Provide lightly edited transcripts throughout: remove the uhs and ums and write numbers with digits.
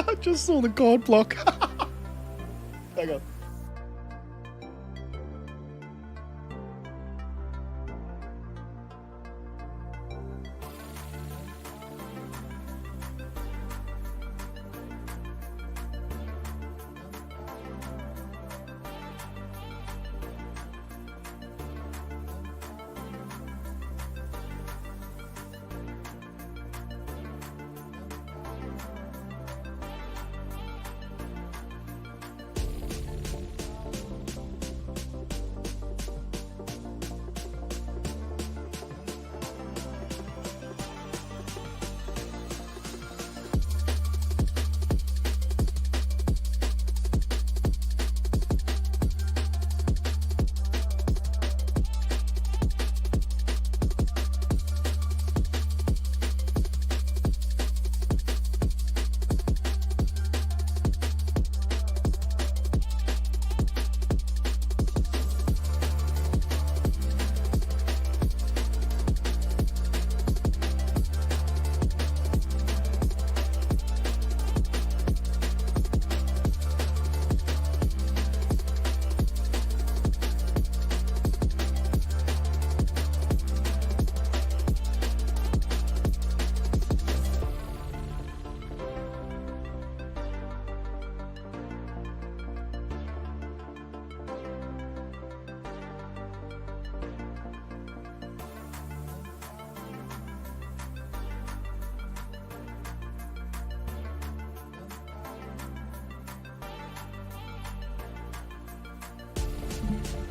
I just saw the god block. Hang on.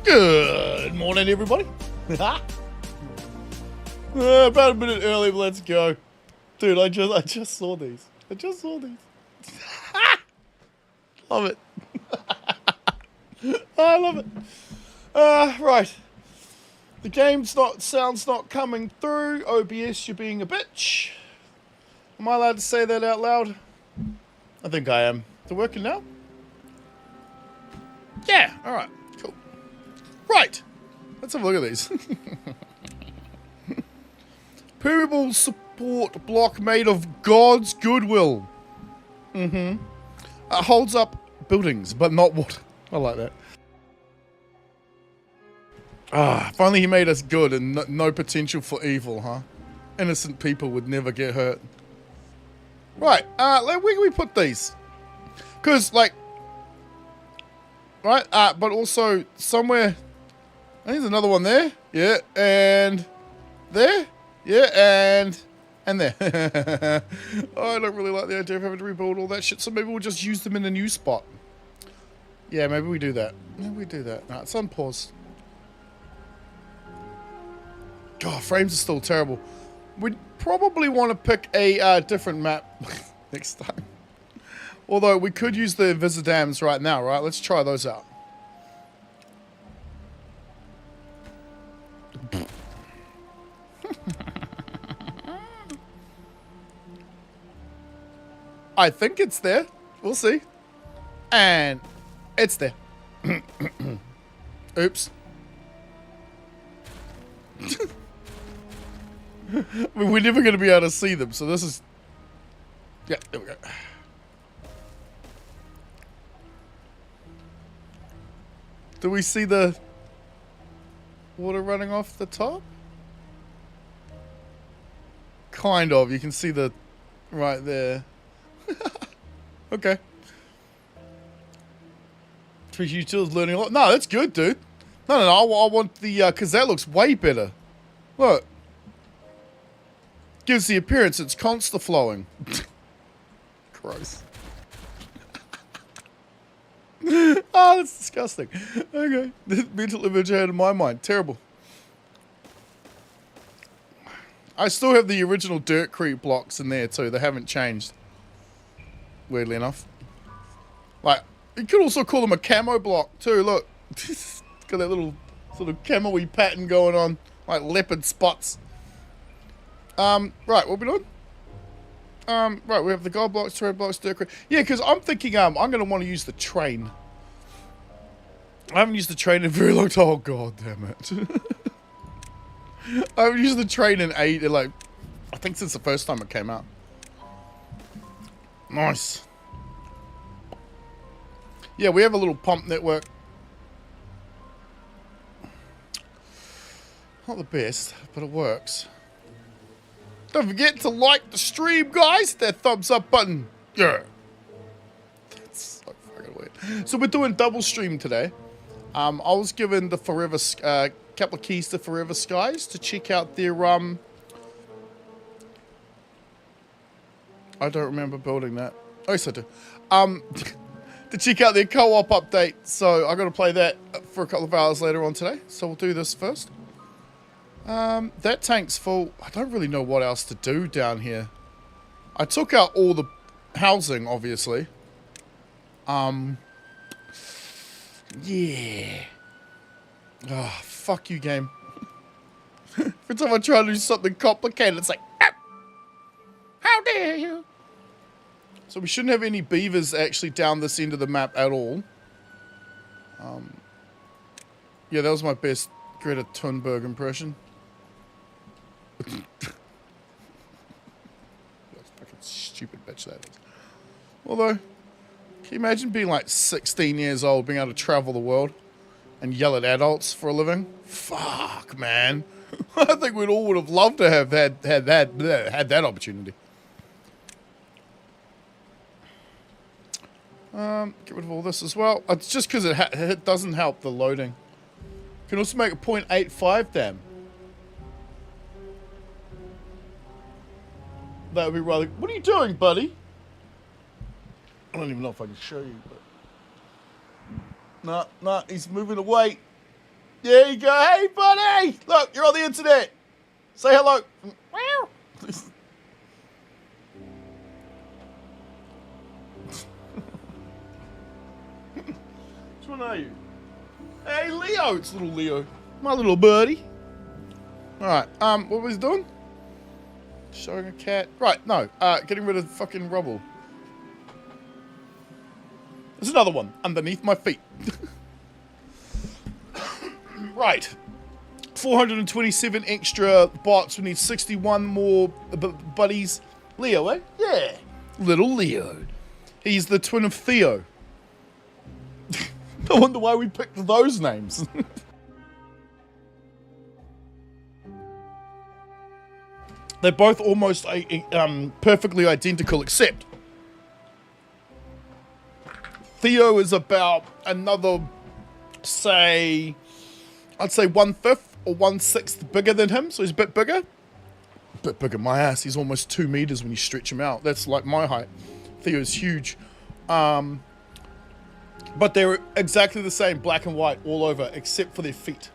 Good morning, everybody. About a minute early, but let's go. Dude, I just saw these. I just saw these. Love it. I love it. Right. The sound's not coming through. OBS, you're being a bitch. Am I allowed to say that out loud? I think I am. Is it working now? Yeah, alright. Cool. Right. Let's have a look at these. Permeable support block made of God's goodwill. Holds up buildings, but not water. I like that. Finally he made us good and no potential for evil, huh? Innocent people would never get hurt. Right, where can we put these? Because, like, right, but also somewhere, I think there's another one there, yeah, and there, yeah, and there. I don't really like the idea of having to rebuild all that shit, so maybe we'll just use them in a new spot. Yeah, maybe we do that. Maybe we do that. Alright, it's on pause. God, frames are still terrible. We'd probably want to pick a different map next time. Although we could use the Invisidams right now, right? Let's try those out. I think it's there. We'll see. And it's there. Oops. I mean, we're never going to be able to see them, so this is... Yeah, there we go. Do we see the water running off the top? Kind of. You can see the... right there. Okay. Trees Utils learning a lot. No, that's good, dude. No, I want the... because that looks way better. Look. Gives the appearance it's consta flowing. Gross. Oh, that's disgusting. Okay. The mental image I had in my mind. Terrible. I still have the original Dirt Creek blocks in there too. They haven't changed. Weirdly enough. Like, you could also call them a camo block too. Look. It's got that little sort of camo-y pattern going on. Like leopard spots. Right, what are we doing? Right, we have the gold blocks, red blocks, dirt creek. Yeah, because I'm thinking, I'm going to want to use the train. I haven't used the train in a very long time. Oh, god damn it. I haven't used the train in I think since the first time it came out. Nice. Yeah, we have a little pump network. Not the best, but it works. Don't forget to like the stream, guys. That thumbs up button. Yeah. That's so fucking weird. So we're doing double stream today. I was given the couple of keys to Forever Skies to check out their I don't remember building that. Oh, yes I do. To check out their co-op update. So I got to play that for a couple of hours later on today. So we'll do this first. That tank's full. I don't really know what else to do down here. I took out all the housing, obviously. Yeah. Oh, fuck you, game. Every time I try to do something complicated, it's like, ah, how dare you? So we shouldn't have any beavers actually down this end of the map at all. Yeah, that was my best Greta Thunberg impression. That's fucking stupid bitch that is. Although, can you imagine being like 16 years old, being able to travel the world and yell at adults for a living? Fuck, man. I think we all would have loved to have had that opportunity. Get rid of all this as well. It's just because it doesn't help the loading. You can also make a 0.85 dam. That would be rather... What are you doing, buddy? I don't even know if I can show you, but... Nah, he's moving away. There you go. Hey, buddy! Look, you're on the internet. Say hello. Meow. Which one are you? Hey, Leo. It's little Leo. My little birdie. Alright, what was he doing? Showing a cat. Right, no. Getting rid of fucking rubble. There's another one underneath my feet. Right. 427 extra bots. We need 61 more buddies. Leo, eh? Yeah. Little Leo. He's the twin of Theo. I wonder why we picked those names. They're both almost perfectly identical, except Theo is about another, say, I'd say 1/5 or 1/6 bigger than him, so he's a bit bigger. A bit bigger my ass. He's almost 2 meters when you stretch him out. That's like my height. Theo's huge. But they're exactly the same, black and white all over, except for their feet.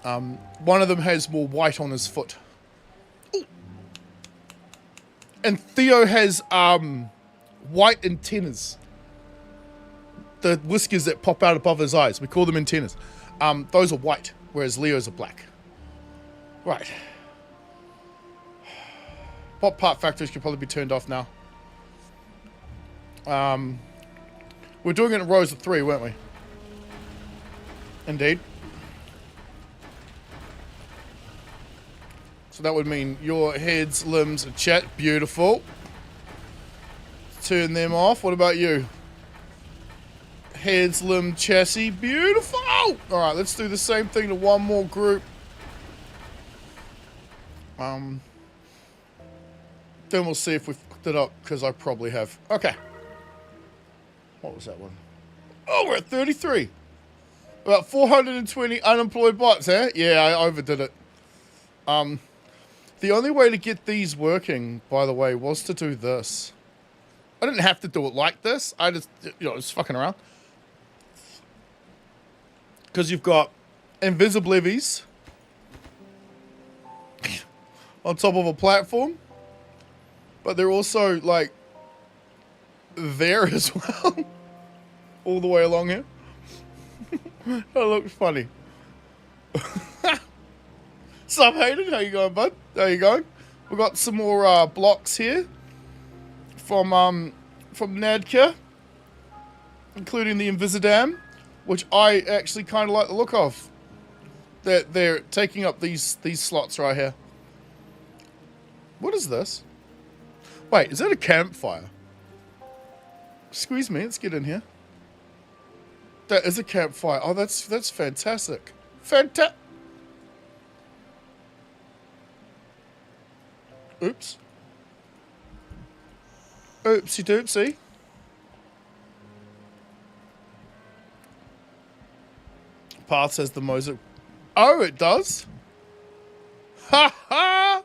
One of them has more white on his foot. Ooh. And Theo has white antennas. The whiskers that pop out above his eyes. We call them antennas. Those are white, whereas Leo's are black. Right. Bot part factories could probably be turned off now. We're doing it in rows of 3, weren't we? Indeed. So that would mean your heads, limbs, and chat. Beautiful. Turn them off. What about you? Heads, limb, chassis. Beautiful. Alright, let's do the same thing to one more group. Then we'll see if we fucked it up, because I probably have. Okay. What was that one? Oh, we're at 33. About 420 unemployed bots, eh? Yeah, I overdid it. The only way to get these working, by the way, was to do this. I didn't have to do it like this. I just, just fucking around. Because you've got invisible levies on top of a platform. But they're also, like, there as well. All the way along here. That looks funny. Sup, Hayden? How you going, bud? How you going? We've got some more blocks here from Nadka, including the Invisidam, which I actually kind of like the look of. They're taking up these slots right here. What is this? Wait, is that a campfire? Excuse me, let's get in here. That is a campfire. Oh, that's fantastic. Oops. Oopsie doopsie. Path says the Mosaic. Oh, it does? Ha ha!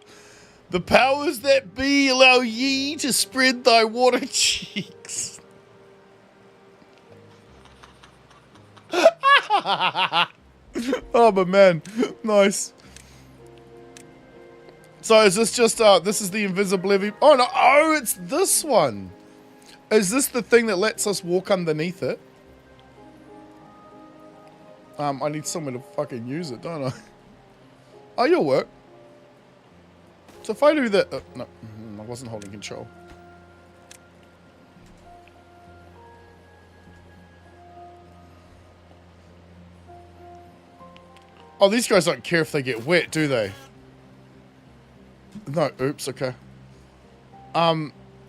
The powers that be allow ye to spread thy water cheeks. Oh, but man. Nice. So is this just, this is the invisibility? Oh, no. Oh, it's this one. Is this the thing that lets us walk underneath it? I need somewhere to fucking use it, don't I? Oh, you'll work. So if I do that... no, I wasn't holding control. Oh, these guys don't care if they get wet, do they? No, oops, okay.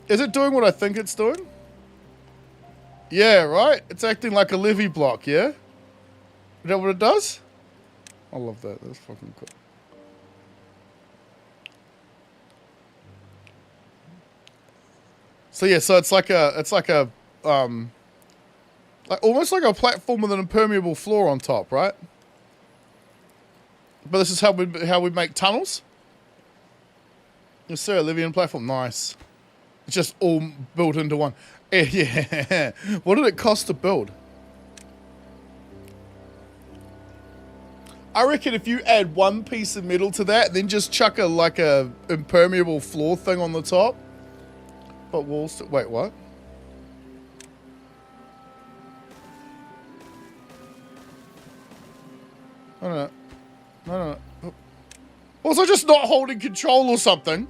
Is it doing what I think it's doing? Yeah, right? It's acting like a levee block, yeah? Is that what it does? I love that. That's fucking cool. So yeah, so it's like almost like a platform with an impermeable floor on top, right? But this is how we make tunnels. Yes, sir. Living platform, nice. It's just all built into one. Yeah. What did it cost to build? I reckon if you add one piece of metal to that, then just chuck a impermeable floor thing on the top. But walls. Wait, what? No. Was I just not holding control or something?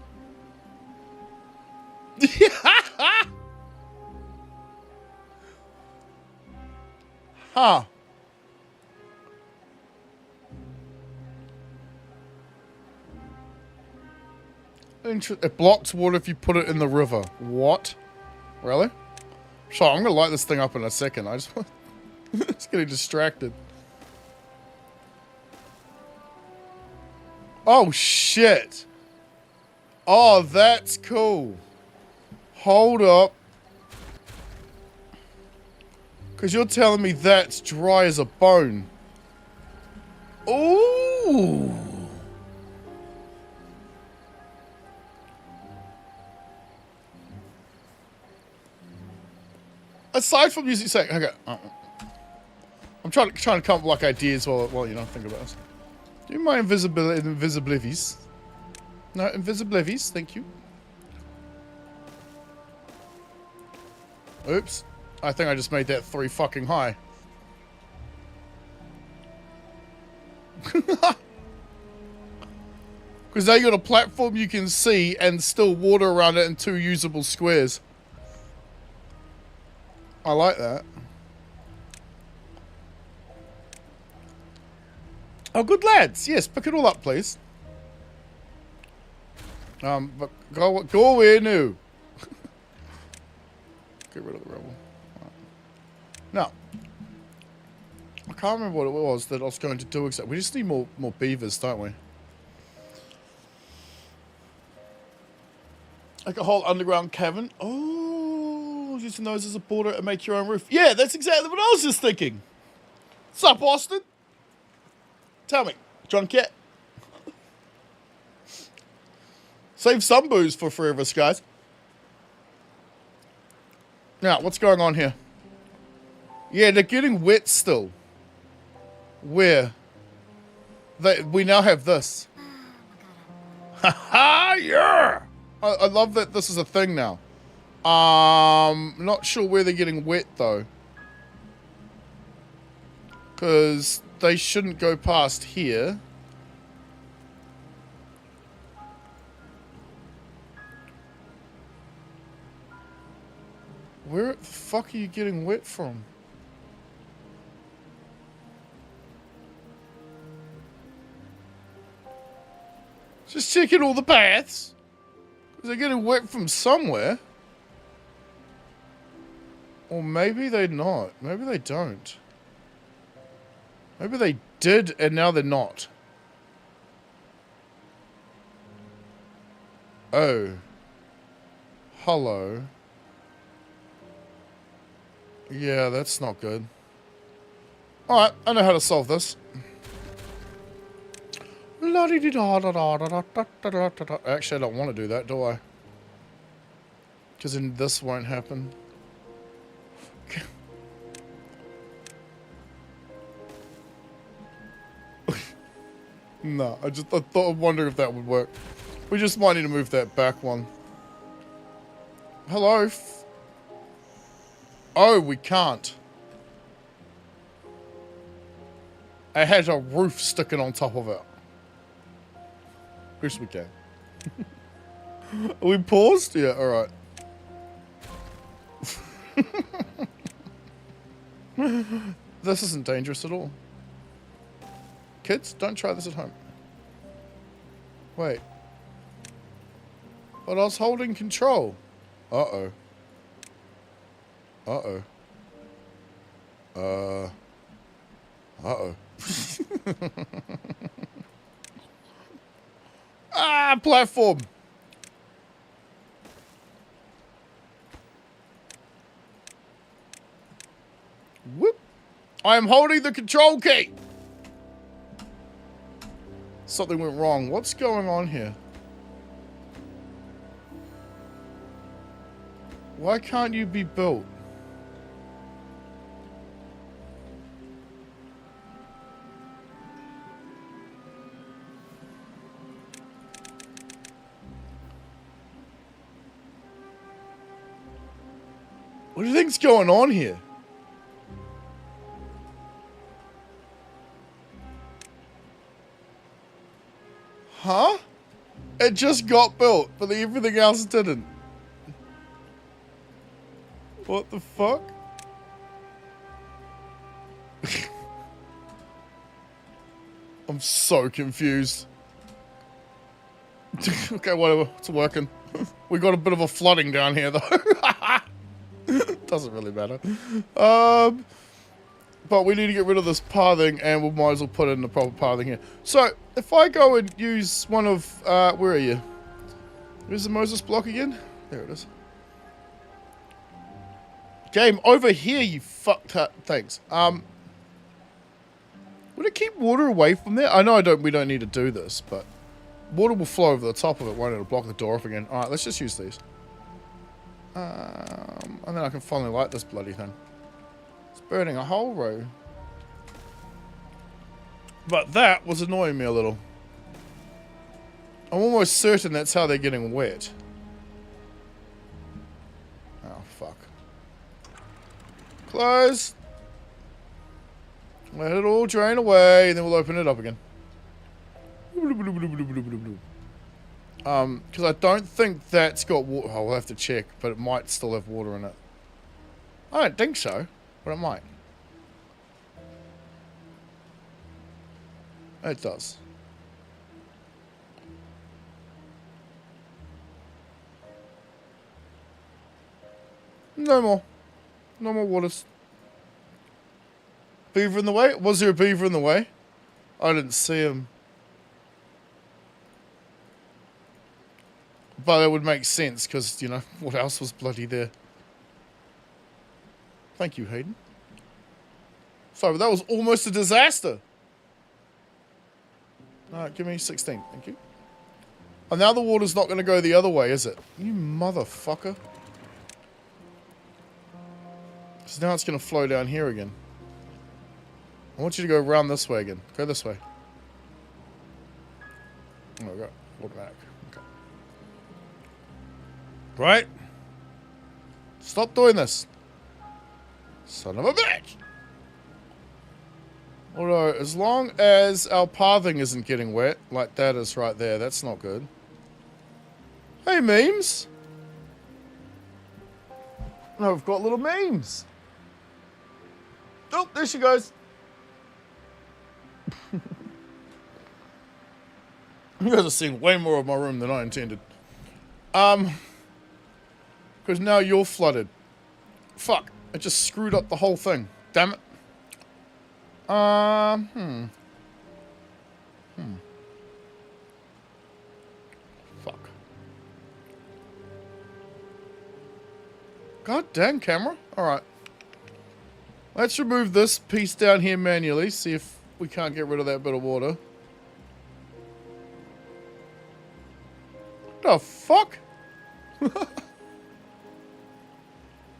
Huh. It blocks water if you put it in the river. What? Really? So I'm gonna light this thing up in a second. I just want... It's getting distracted. Oh shit. Oh, that's cool. Hold up. Because you're telling me that's dry as a bone. Ooh. Aside from music, say, okay. I'm trying to come up with like ideas while you know think about this. Do my invisibilities? No, invisibilities. Thank you. Oops. I think I just made that 3 fucking high. Because now you got a platform you can see and still water around it in 2 usable squares. I like that. Oh, good lads. Yes, pick it all up, please. But go away now. Get rid of the rubble. Right. Now, I can't remember what it was that I was going to do exactly. We just need more beavers, don't we? Like a whole underground cavern. Oh, using those as a border and make your own roof. Yeah, that's exactly what I was just thinking. What's up, Austin? Tell me, drunk yet? Save some booze for 3 of us, guys. Now, what's going on here? Yeah, they're getting wet still. Where? We now have this. Haha, yeah! I love that this is a thing now. Not sure where they're getting wet, though. Because they shouldn't go past here. Where the fuck are you getting wet from? Just checking all the paths. Because they're getting wet from somewhere. Or maybe they're not. Maybe they don't. Maybe they did and now they're not. Oh. Hello. Yeah, that's not good. Alright, I know how to solve this. Actually, I don't want to do that, do I? Because then this won't happen. No, I thought I'd wonder if that would work. We just might need to move that back one. Hello? Oh, we can't. It has a roof sticking on top of it. Wish we can. Are we paused? Yeah, alright. This isn't dangerous at all. Kids, don't try this at home. Wait. But I was holding control. Uh-oh. Uh-oh. Uh-oh. Ah, platform! Whoop! I am holding the control key! Something went wrong. What's going on here? Why can't you be built? What do you think's going on here? Huh? It just got built, but everything else didn't. What the fuck? I'm so confused. Okay, whatever. It's working. We got a bit of a flooding down here, though. Doesn't really matter. But we need to get rid of this pathing, and we might as well put in the proper pathing here. So, if I go and use one of... where are you? Where's the Moses block again? There it is. Game, over here, you fucked up. Thanks. Would it keep water away from there? I know we don't need to do this, but... water will flow over the top of it, won't it? It'll block the door off again. Alright, let's just use these. And then I can finally light this bloody thing. It's burning a whole row. But that was annoying me a little. I'm almost certain that's how they're getting wet. Oh, fuck. Close. Let it all drain away, and then we'll open it up again. Because I don't think that's got water. Oh, we'll have to check, but it might still have water in it. I don't think so, but it might. It does. No more. No more waters. Beaver in the way? Was there a beaver in the way? I didn't see him. But that would make sense, because, you know, what else was bloody there? Thank you, Hayden. Sorry, but that was almost a disaster. Alright, give me 16. Thank you. And now the water's not going to go the other way, is it? You motherfucker. Because now it's going to flow down here again. I want you to go around this way again. Go this way. Oh, go. Automatic. Okay. Right? Stop doing this. Son of a bitch! Although, as long as our pathing isn't getting wet, like that is right there, that's not good. Hey, memes! No, we've got little memes! Oh, there she goes! You guys are seeing way more of my room than I intended. Because now you're flooded. Fuck, I just screwed up the whole thing. Damn it. Fuck. God damn, camera. Alright. Let's remove this piece down here manually. See if we can't get rid of that bit of water. What the fuck?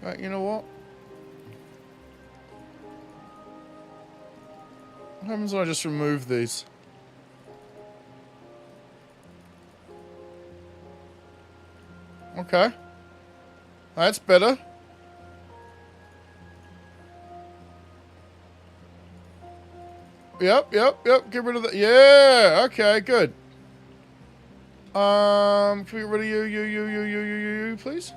Right, you know what? What happens when I just remove these? Okay. That's better. Yep. Get rid of that. Yeah. Okay. Good. Can we get rid of you, please?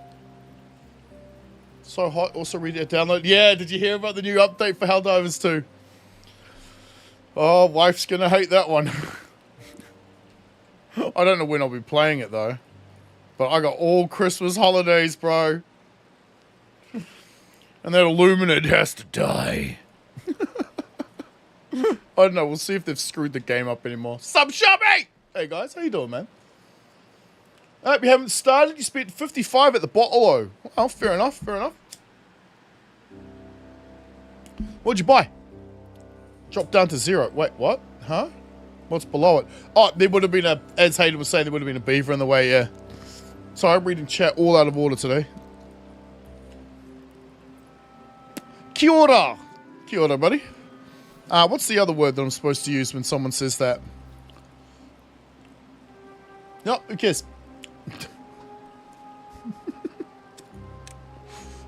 So hot. Also read it. Download. Yeah. Did you hear about the new update for Helldivers 2? Oh, wife's gonna hate that one. I don't know when I'll be playing it though, but I got all Christmas holidays, bro. And that Illuminate has to die. I don't know. We'll see if they've screwed the game up anymore. Sub Shubby! Hey guys, how you doing, man? Hope you haven't started. You spent 55 at the bottle. Oh, fair enough. Fair enough. What'd you buy? Dropped down to 0. Wait, what? Huh? What's below it? Oh, there would have been a, as Hayden was saying, there would have been a beaver in the way, yeah. Sorry, I'm reading chat all out of order today. Kia ora. Kia ora, buddy. What's the other word that I'm supposed to use when someone says that? No, who cares?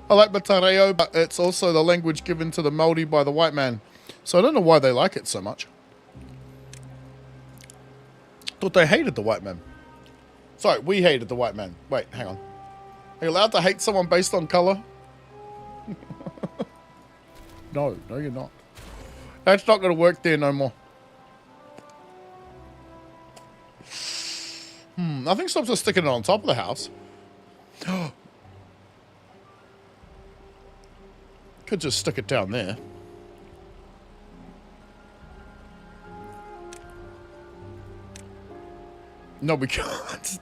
I like Matareo, but it's also the language given to the Māori by the white man. So I don't know why they like it so much. Thought they hated the white man. Sorry, we hated the white man. Wait, hang on. Are you allowed to hate someone based on colour? No, you're not. That's not going to work there no more. Nothing stops us sticking it on top of the house. Could just stick it down there. No, we can't.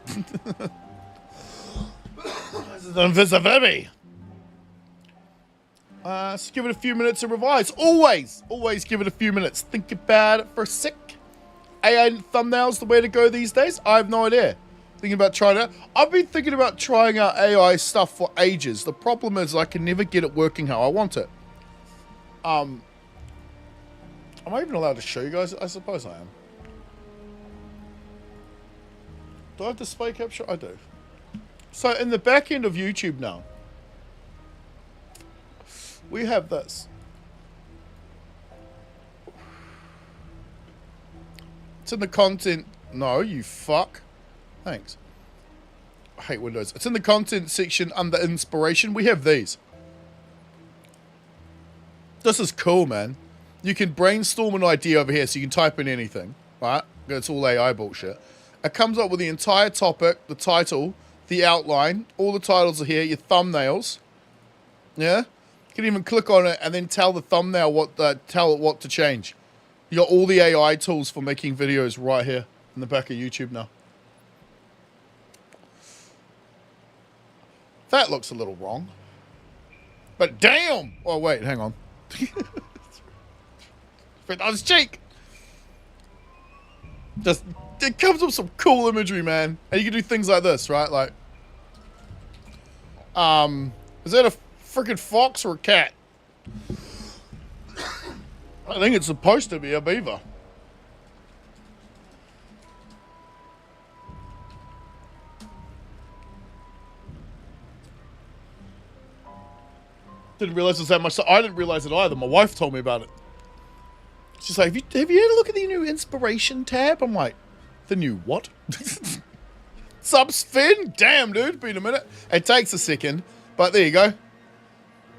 This is invisibility. So give it a few minutes to revise. Always give it a few minutes. Think about it for a sec. AI thumbnails the way to go these days? I have no idea. Thinking about trying it. I've been thinking about trying out AI stuff for ages. The problem is I can never get it working how I want it. Am I even allowed to show you guys? I suppose I am. Do I have display capture? I do. So in the back end of YouTube now, we have this. It's in the content. No, you fuck. Thanks. I hate Windows. It's in the content section under inspiration. We have these. This is cool, man. You can brainstorm an idea over here, so you can type in anything, right? It's all AI bullshit. It comes up with the entire topic, the title, the outline. All the titles are here. Your thumbnails. Yeah. You can even click on it and then tell the thumbnail tell it what to change. You got all the AI tools for making videos right here in the back of YouTube now. That looks a little wrong. But damn! Oh, wait, hang on. On his cheek! Just, it comes up with some cool imagery, man. And you can do things like this, right? Like, is that a freaking fox or a cat? I think it's supposed to be a beaver. Didn't realize it was that much. I didn't realize it either. My wife told me about it. She's like, have you had a look at the new inspiration tab? I'm like, the new what? Subs Finn? Damn, dude. Been a minute. It takes a second, but there you go.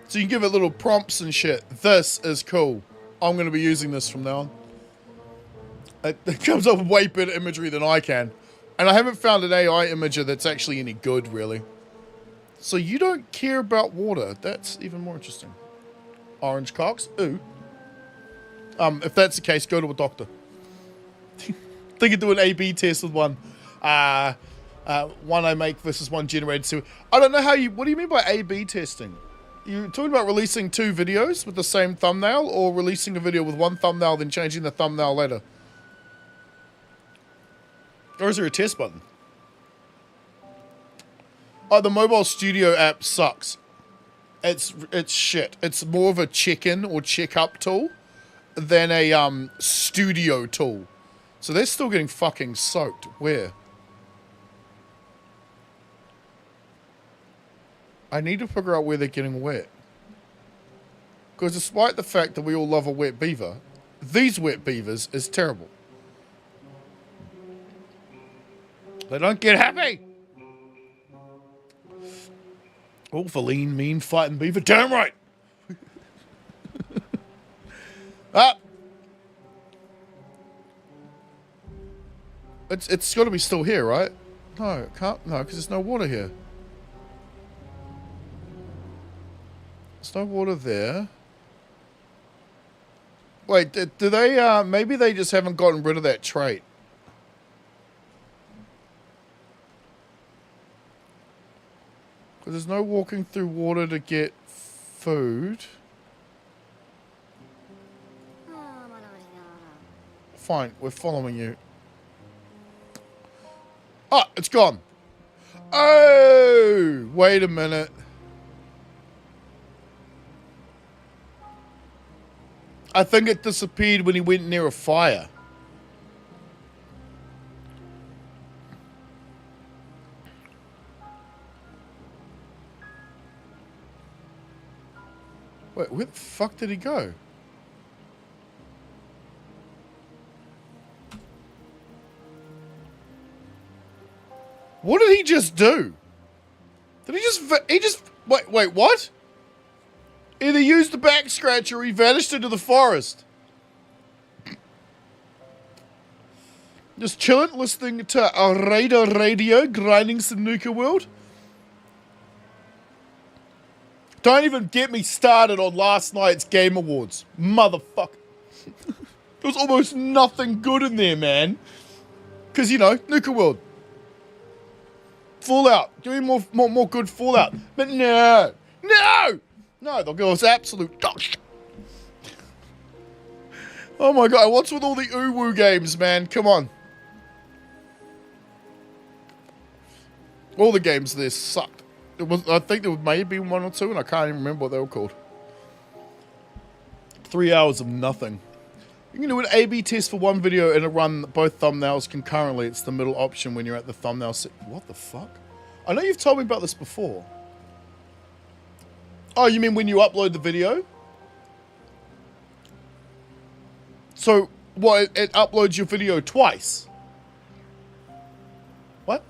So you can give it little prompts and shit. This is cool. I'm going to be using this from now on. It comes up with way better imagery than I can. And I haven't found an AI imager that's actually any good, really. So you don't care about water. That's even more interesting. Orange cocks. Ooh. If that's the case, go to a doctor. They could do an A/B test with one. One I make versus one generated. So I don't know how you. What do you mean by A/B testing? You talking about releasing 2 videos with the same thumbnail, or releasing a video with one thumbnail then changing the thumbnail later? Or is there a test button? Oh, the mobile studio app sucks. It's shit. It's more of a check-in or check-up tool than a studio tool. So they're still getting fucking soaked. Where? I need to figure out where they're getting wet. Because despite the fact that we all love a wet beaver, these wet beavers is terrible. They don't get happy. Oh, feline, mean, fighting beaver. Damn right. Ah. It's got to be still here, right? No, it can't. No, because there's no water here. There's no water there. Wait, do they, maybe they just haven't gotten rid of that trait. Because there's no walking through water to get food. Fine, we're following you. Oh, it's gone. Oh, wait a minute. I think it disappeared when he went near a fire. Wait, where the fuck did he go? What did he just do? Did he just, wait, what? Either used the back scratch or he vanished into the forest. Just chilling, listening to a radar radio, grinding some Nuka World. Don't even get me started on last night's Game Awards. Motherfucker. There was almost nothing good in there, man. Because, you know, Nuka World. Fallout. Give me more good Fallout. But no. No! No, they'll go as absolute gosh. Oh my god, what's with all the uwu games, man? Come on. All the games there sucked. I think there may have been 1 or 2, and I can't even remember what they were called. 3 hours of nothing. You can do an A/B test for one video and run both thumbnails concurrently. It's the middle option when you're at the thumbnail set. What the fuck? I know you've told me about this before. Oh, you mean when you upload the video? So, what, it uploads your video twice? What?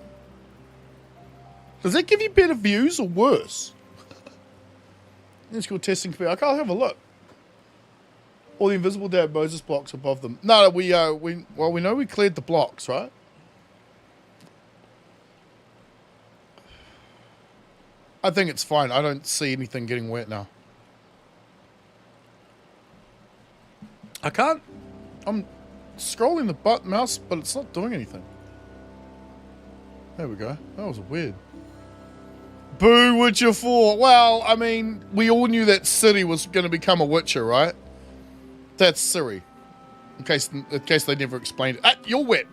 Does that give you better views or worse? It's called testing. Okay, I'll have a look. All the invisible Dad Moses blocks above them. No, we know we cleared the blocks, right? I think it's fine. I don't see anything getting wet now. I can't. I'm scrolling the mouse, but it's not doing anything. There we go. That was weird. Boo, Witcher 4. Well, I mean, we all knew that Ciri was going to become a Witcher, right? That's Ciri. In case they never explained it. Ah, you're wet.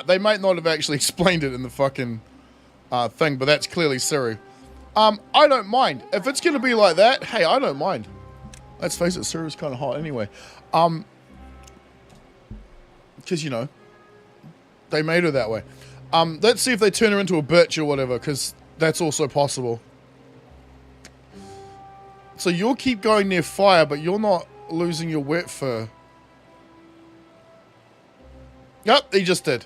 They might not have actually explained it in the fucking thing, but that's clearly Ciri. I don't mind. If it's going to be like that, hey, I don't mind. Let's face it, Ciri's kind of hot anyway. Because, you know, they made her that way. Let's see if they turn her into a bitch or whatever, because that's also possible. So you'll keep going near fire, but you're not losing your wet fur. Yep, he just did.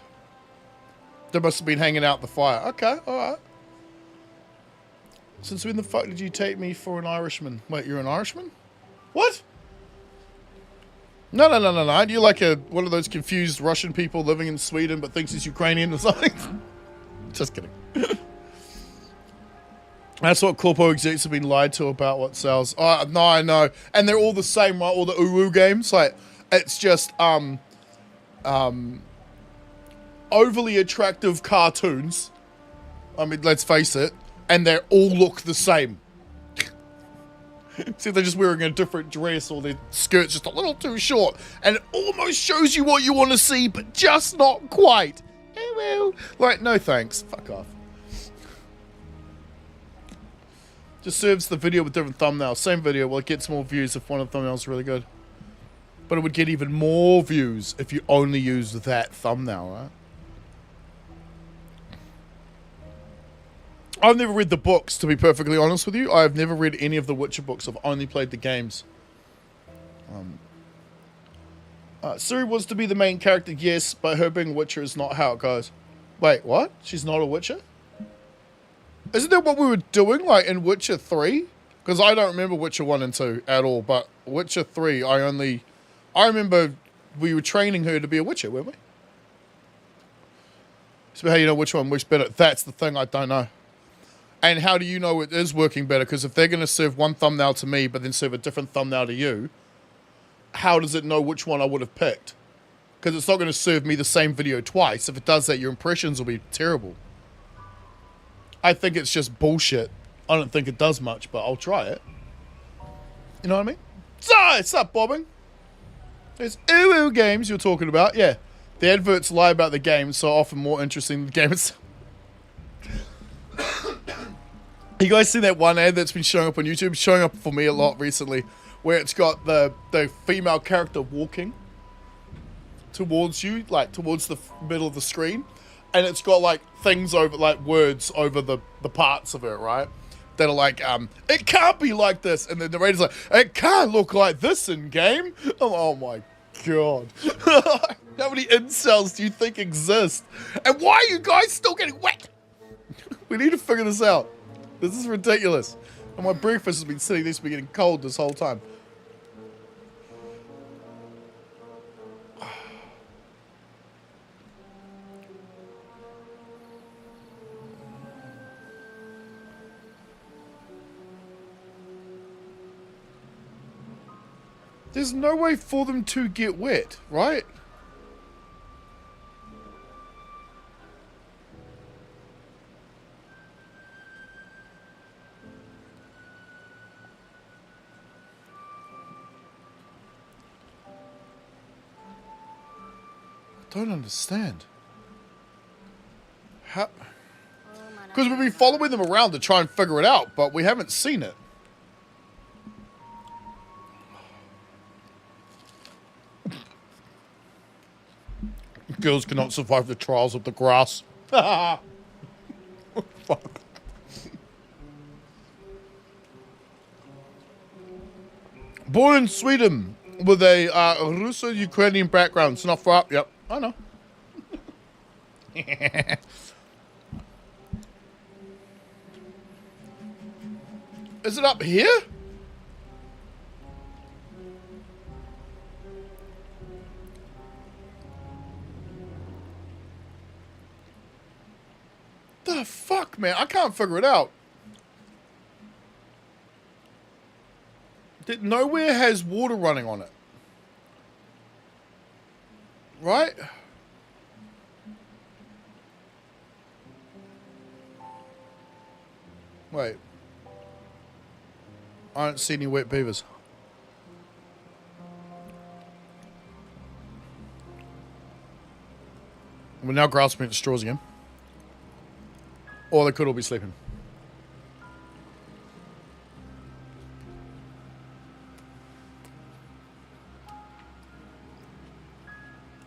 They must have been hanging out the fire. Okay, alright. Since when the fuck did you take me for an Irishman? Wait, you're an Irishman? What? No. You're like one of those confused Russian people living in Sweden but thinks he's Ukrainian or something. Just kidding. That's what corpo execs have been lied to about what sells. Oh, no, I know. And they're all the same, right? All the uwu games. Like, it's just overly attractive cartoons. I mean, let's face it. And they all look the same. See, they're just wearing a different dress or their skirt's just a little too short. And it almost shows you what you want to see, but just not quite. Oh, well. Like, no thanks. Fuck off. Just serves the video with different thumbnails. Same video, well, it gets more views if one of the thumbnails is really good. But it would get even more views if you only used that thumbnail, right? I've never read the books, to be perfectly honest with you. I've never read any of the Witcher books. I've only played the games. Ciri was to be the main character, yes, but her being a Witcher is not how it goes. Wait, what? She's not a Witcher? Isn't that what we were doing, like, in Witcher 3? Because I don't remember Witcher 1 and 2 at all, but Witcher 3, I remember we were training her to be a Witcher, weren't we? So how do you know which one works better? That's the thing I don't know. And how do you know it is working better? Because if they're going to serve one thumbnail to me, but then serve a different thumbnail to you, how does it know which one I would have picked? Because it's not going to serve me the same video twice. If it does that, your impressions will be terrible. I think it's just bullshit. I don't think it does much, but I'll try it. You know what I mean? So, what's up, bobbing? There's ooh games you're talking about. Yeah. The adverts lie about the game, so often more interesting than the game itself. You guys seen that one ad that's been showing up on YouTube? It's showing up for me a lot recently, where it's got the female character walking towards you, like towards the middle of the screen, and it's got like things over, like words over the parts of it, right? That are like, it can't be like this, and the narrator's like, it can't look like this in game. Oh my god. How many incels do you think exist? And why are you guys still getting wet? We need to figure this out. This is ridiculous. And my breakfast has been sitting next to me getting cold this whole time. There's no way for them to get wet, right? I don't understand. How? Because we've been following them around to try and figure it out, but we haven't seen it. Girls cannot survive the trials of the grass. Fuck. Born in Sweden with a Russo-Ukrainian background. It's not far up. Yep, I know. Is it up here? The fuck, man? I can't figure it out. Nowhere has water running on it. Right? Wait. I don't see any wet beavers. We're now grasping at straws again. Or they could all be sleeping.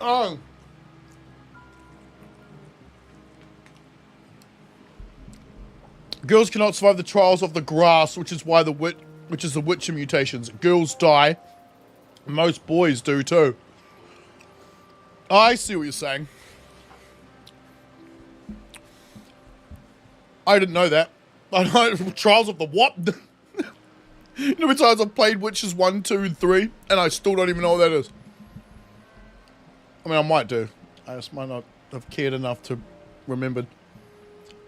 Oh. Girls cannot survive the trials of the grass, which is why the Witcher mutations. Girls die. Most boys do too. I see what you're saying. I didn't know that. I know trials of the what? You know how many times I've played Witches 1, 2, and 3, and I still don't even know what that is. I mean, I might do. I just might not have cared enough to remember.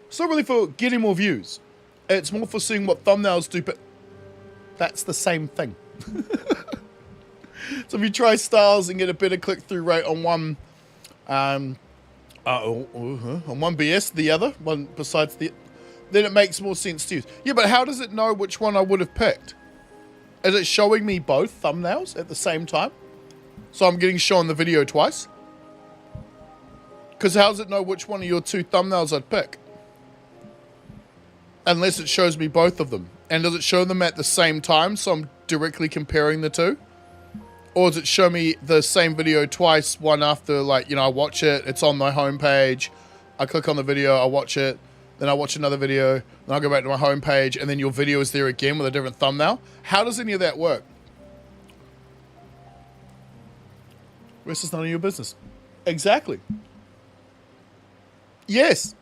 It's not really for getting more views. It's more for seeing what thumbnails do, but that's the same thing. So if you try styles and get a better click-through rate on one, on one BS, the other one besides the, then it makes more sense to use. Yeah, but how does it know which one I would have picked? Is it showing me both thumbnails at the same time? So I'm getting shown the video twice? Because how does it know which one of your two thumbnails I'd pick? Unless it shows me both of them. And does it show them at the same time, so I'm directly comparing the two? Or does it show me the same video twice, one after, like, you know, I watch it, it's on my homepage, I click on the video, I watch it, then I watch another video, then I go back to my homepage, and then your video is there again with a different thumbnail? How does any of that work? Rest is none of your business. Exactly. Yes.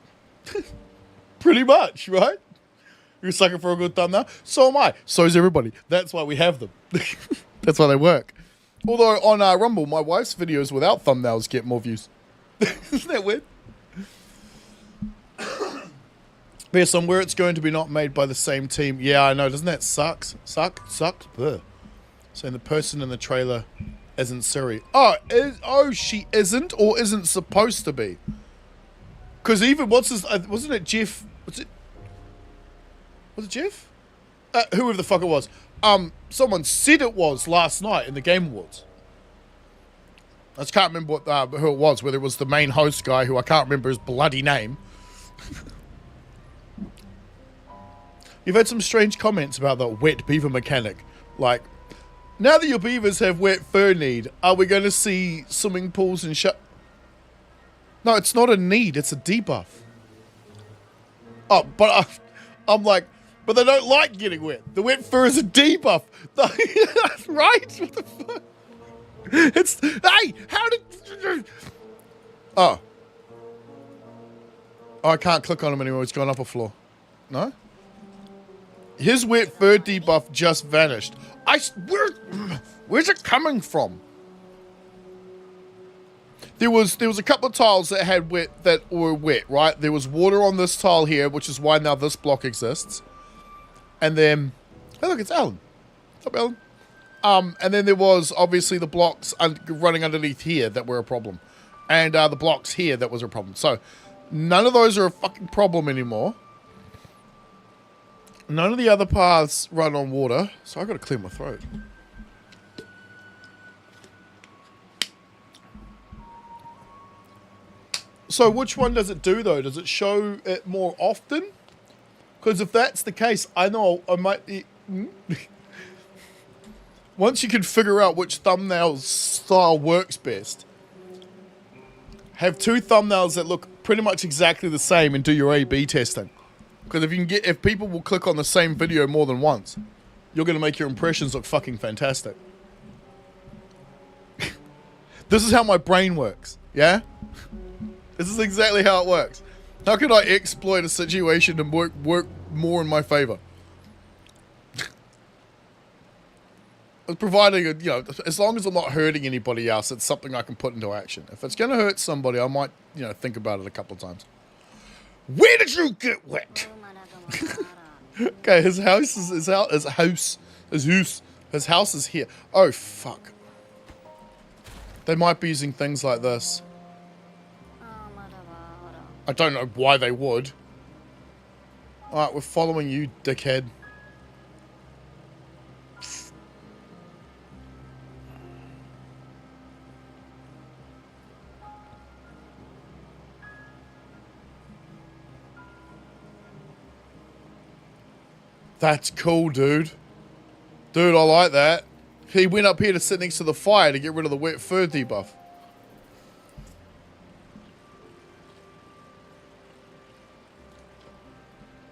Pretty much, right? You're a sucker for a good thumbnail? So am I. So is everybody. That's why we have them. That's why they work. Although on Rumble, my wife's videos without thumbnails get more views. Isn't that weird? Based on where it's going to be not made by the same team. Yeah, I know. Doesn't that suck? Sucks? Ugh. Saying the person in the trailer isn't Siri. Oh, she isn't or isn't supposed to be. Because even, wasn't it Jeff? Was it Jeff? Whoever the fuck it was. Someone said it was last night in the Game Awards. I just can't remember who it was, whether it was the main host guy, who I can't remember his bloody name. You've had some strange comments about the wet beaver mechanic. Like, now that your beavers have wet fur need, are we going to see swimming pools and No, it's not a need, it's a debuff. Oh, but I'm like, but they don't like getting wet. The wet fur is a debuff. Right? What the fuck? Hey, how did... Oh, I can't click on him anymore. He's gone up a floor. No? His wet fur debuff just vanished. Where's it coming from? There was a couple of tiles that were wet, right? There was water on this tile here, which is why now this block exists. And then, hey look, it's Alan. What's up, Alan? And then there was obviously the blocks running underneath here that were a problem. And the blocks here that was a problem. So, none of those are a fucking problem anymore. None of the other paths run on water. So I gotta clear my throat. So which one does it do though? Does it show it more often? Because if that's the case, I know I might... Once you can figure out which thumbnail style works best, have two thumbnails that look pretty much exactly the same and do your A/B testing. Because if people will click on the same video more than once, you're going to make your impressions look fucking fantastic. This is how my brain works, yeah? This is exactly how it works. How can I exploit a situation and work more in my favor? Providing, as long as I'm not hurting anybody else, it's something I can put into action. If it's going to hurt somebody, I might, think about it a couple of times. Where did you get wet? Okay, his house is here. Oh, fuck. They might be using things like this. I don't know why they would. Alright, we're following you, dickhead. That's cool, dude. Dude, I like that. He went up here to sit next to the fire to get rid of the wet fur debuff.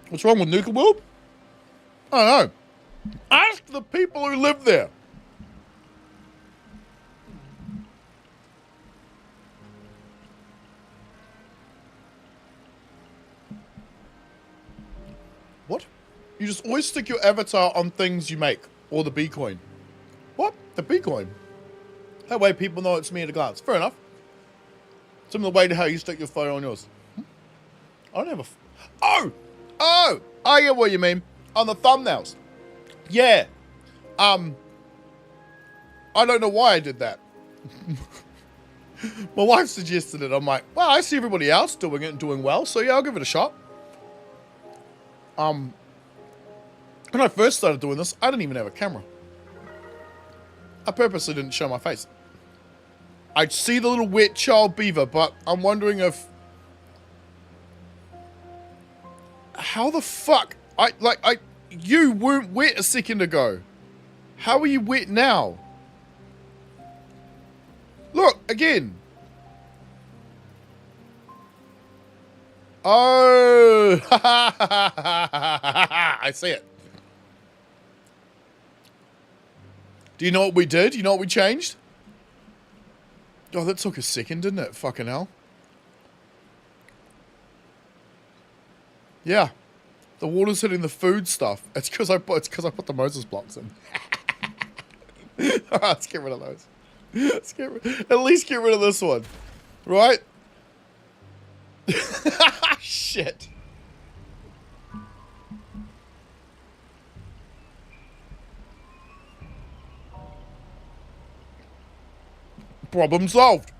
What's wrong with Nuka World? I don't know. Ask the people who live there. What? You just always stick your avatar on things you make. Or the B-coin. What? The B-coin? That way people know it's me at a glance. Fair enough. Similar way to how you stick your photo on yours. I don't have a... Oh! I get what you mean. On the thumbnails. Yeah. I don't know why I did that. My wife suggested it. I'm like, well, I see everybody else doing it and doing well, so yeah, I'll give it a shot. When I first started doing this, I didn't even have a camera. I purposely didn't show my face. I'd see the little wet child beaver, but I'm wondering if... How the fuck? You weren't wet a second ago. How are you wet now? Look, again. Oh. I see it. Do you know what we did? You know what we changed? Oh, that took a second, didn't it? Fucking hell. Yeah. The water's hitting the food stuff. It's because I put the Moses blocks in. Alright, let's get rid of those. At least get rid of this one. Right? Shit. Problem solved.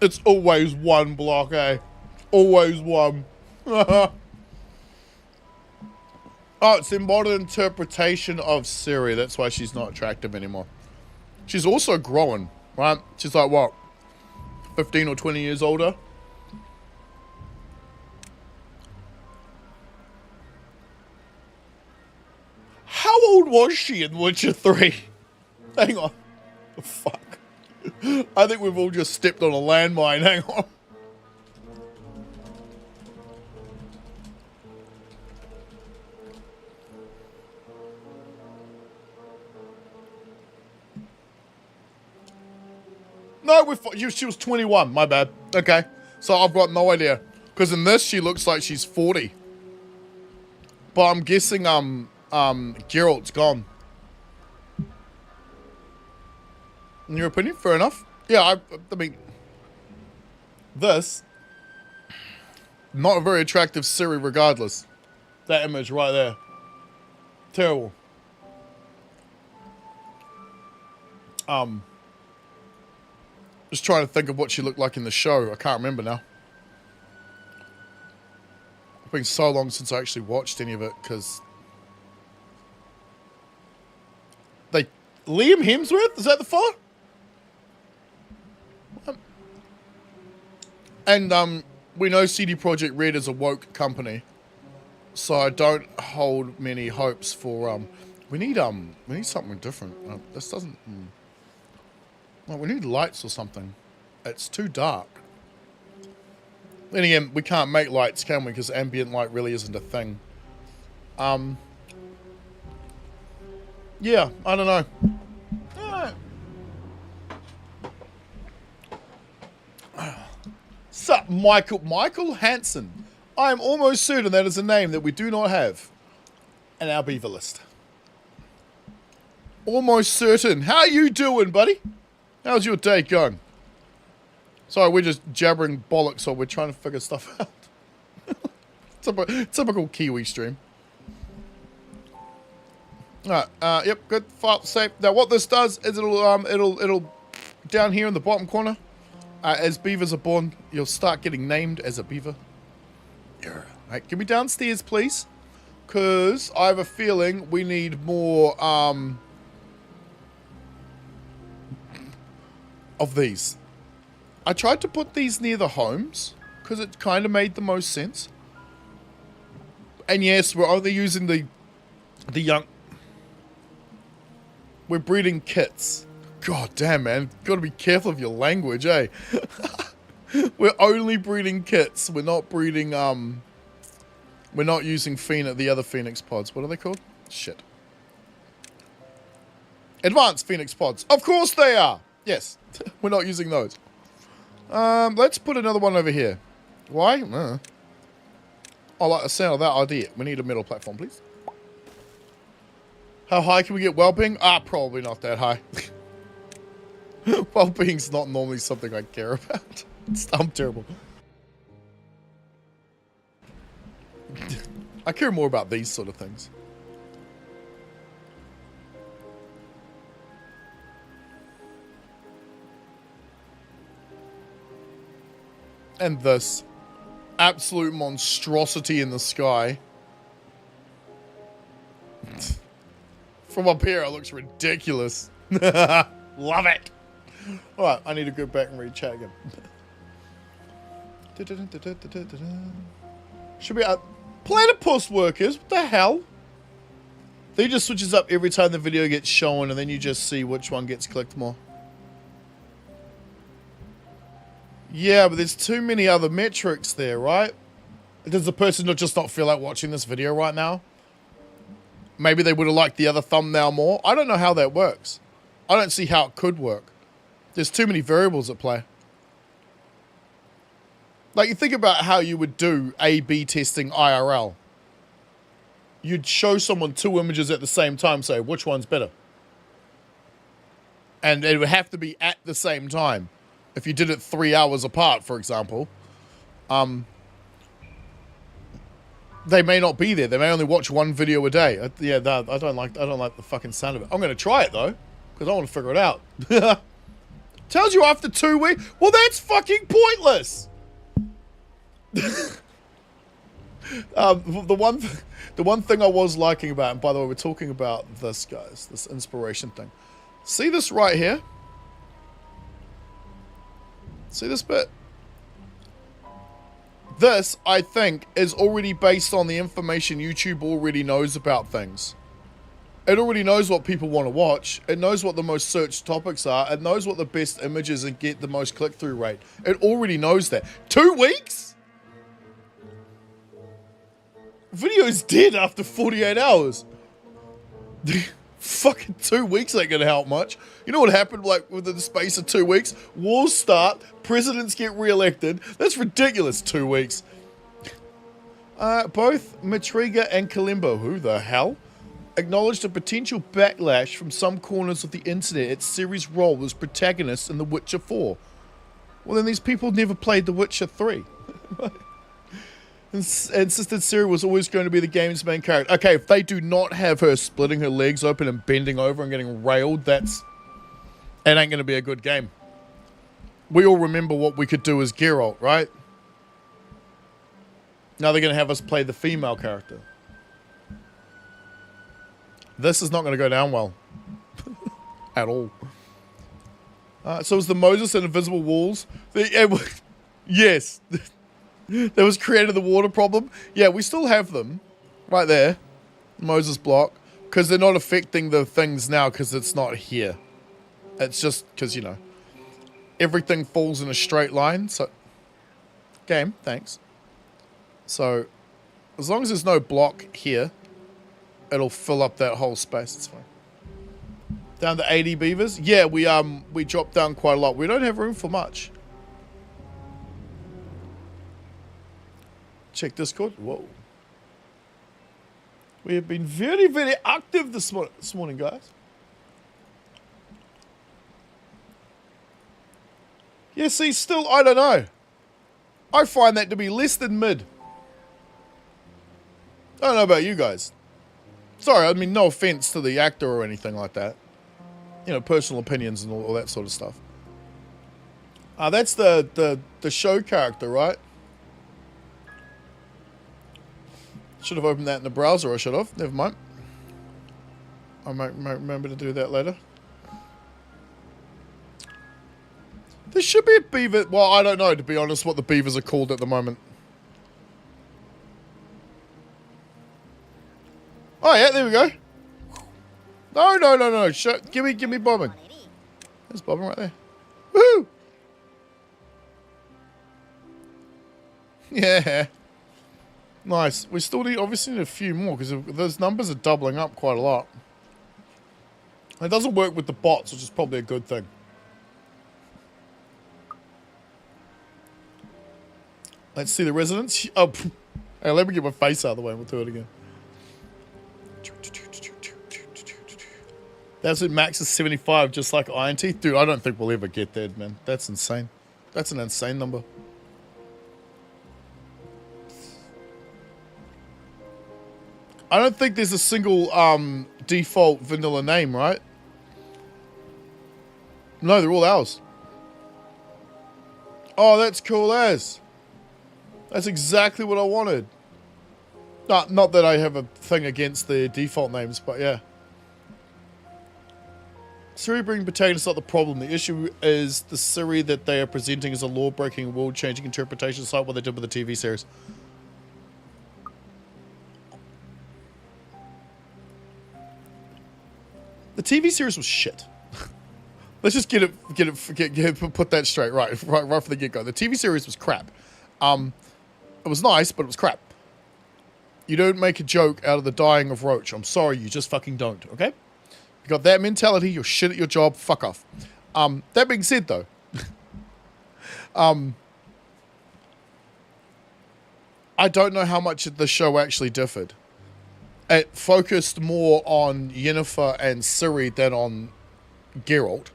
It's always one block, eh? Always one. Oh, it's the modern interpretation of Siri. That's why she's not attractive anymore. She's also growing, right? She's like, what? 15 or 20 years older? How old was she in Witcher 3? Hang on. Oh, fuck. I think we've all just stepped on a landmine. Hang on. No, she was 21. My bad. Okay. So I've got no idea. Because in this, she looks like she's 40. But I'm guessing, Geralt's gone. In your opinion? Fair enough. Yeah, I mean... This... Not a very attractive Siri regardless. That image right there. Terrible. Just trying to think of what she looked like in the show. I can't remember now. It's been so long since I actually watched any of it, because... Liam Hemsworth? Is that the fella? And, we know CD Projekt Red is a woke company. So I don't hold many hopes for, we need something different. This doesn't... Well, we need lights or something. It's too dark. Then again, we can't make lights, can we? Because ambient light really isn't a thing. Yeah, I don't know. Sup, Michael Hansen. I am almost certain that is a name that we do not have in our beaver list. Almost certain. How you doing, buddy? How's your day going? Sorry, we're just jabbering bollocks while we're trying to figure stuff out. Typical Kiwi stream. Alright, yep, good. File safe. Now what this does is it'll down here in the bottom corner, as beavers are born, you'll start getting named as a beaver. Yeah. Right, get me downstairs, please. Cause I have a feeling we need more of these. I tried to put these near the homes because it kind of made the most sense. And yes, we're only using the young. We're breeding kits. God damn, man. Got to be careful of your language, eh? We're only breeding kits. We're not breeding, we're not using the other Phoenix pods. What are they called? Shit. Advanced Phoenix pods. Of course they are. Yes. We're not using those. Let's put another one over here. Why? I like the sound of that idea. We need a metal platform, please. How high can we get well-being? Probably not that high. Well-being's not normally something I care about. I'm terrible. I care more about these sort of things. And this absolute monstrosity in the sky. From up here, it looks ridiculous. Love it. All right, I need to go back and read chat again. Should be platypus workers. What the hell? They just switches up every time the video gets shown, and then you just see which one gets clicked more. Yeah, but there's too many other metrics there, right? Does the person just not feel like watching this video right now? Maybe they would have liked the other thumbnail more. I don't know how that works. I don't see how it could work. There's too many variables at play. Like, you think about how you would do A/B testing IRL. You'd show someone two images at the same time, say, which one's better? And it would have to be at the same time. If you did it 3 hours apart, for example, they may not be there. They may only watch one video a day. Yeah, I don't like the fucking sound of it. I'm going to try it though, because I want to figure it out. Tells you after 2 weeks. Well, that's fucking pointless. The one thing I was liking about, and by the way, we're talking about this, guys, this inspiration thing. See this right here? See this bit? This, I think, is already based on the information YouTube already knows about things. It already knows what people want to watch. It knows what the most searched topics are. It knows what the best images and get the most click-through rate. It already knows that. 2 weeks? Video's dead after 48 hours. Fucking 2 weeks ain't gonna help much. You know what happened like within the space of 2 weeks? Wars start, presidents get re-elected. That's ridiculous, 2 weeks. Both Matriga and Kalimbo, who the hell, acknowledged a potential backlash from some corners of the internet at Ciri's role as protagonist in The Witcher 4. Well, then these people never played The Witcher 3. Insisted Ciri was always going to be the game's main character. Okay, if they do not have her splitting her legs open and bending over and getting railed, it ain't going to be a good game. We all remember what we could do as Geralt, right? Now they're going to have us play the female character. This is not going to go down well. At all. So was the Moses and Invisible Walls? Yes. That was created the water problem. Yeah, we still have them. Right there. Moses block. Because they're not affecting the things now because it's not here. It's just because, you know, everything falls in a straight line. So, game, thanks. So, as long as there's no block here, it'll fill up that whole space. It's fine. Down to 80 beavers. Yeah, we dropped down quite a lot. We don't have room for much. Check Discord. Whoa. We have been very, very active this morning, guys. Yeah, see, still, I don't know. I find that to be less than mid. I don't know about you guys. Sorry, I mean, no offense to the actor or anything like that. You know, personal opinions and all that sort of stuff. That's the show character, right? Should have opened that in the browser, I should have. Never mind. I might remember to do that later. There should be a beaver. Well, I don't know, to be honest, what the beavers are called at the moment. Oh, yeah, there we go. No. Give me bobbing. There's bobbing right there. Woohoo! Yeah. Nice. We still obviously need a few more because those numbers are doubling up quite a lot. It doesn't work with the bots, which is probably a good thing. Let's see the residents. Oh, hey, let me get my face out of the way and we'll do it again. That's it. Max is 75, just like Iron Teeth. Dude, I don't think we'll ever get that, man. That's insane. That's an insane number. I don't think there's a single default vanilla name, right? No, they're all ours. Oh, that's cool as. That's exactly what I wanted. Not that I have a thing against the default names, but yeah. Siri bringing potato is not the problem. The issue is the Siri that they are presenting as a law-breaking, world-changing interpretation, like what they did with the TV series. The TV series was shit. Let's just put that straight, right from the get-go. The TV series was crap. It was nice, but it was crap. You don't make a joke out of the dying of Roach. I'm sorry, you just fucking don't, okay? You got that mentality, you're shit at your job, fuck off. That being said, though, I don't know how much the show actually differed. It focused more on Yennefer and Ciri than on Geralt.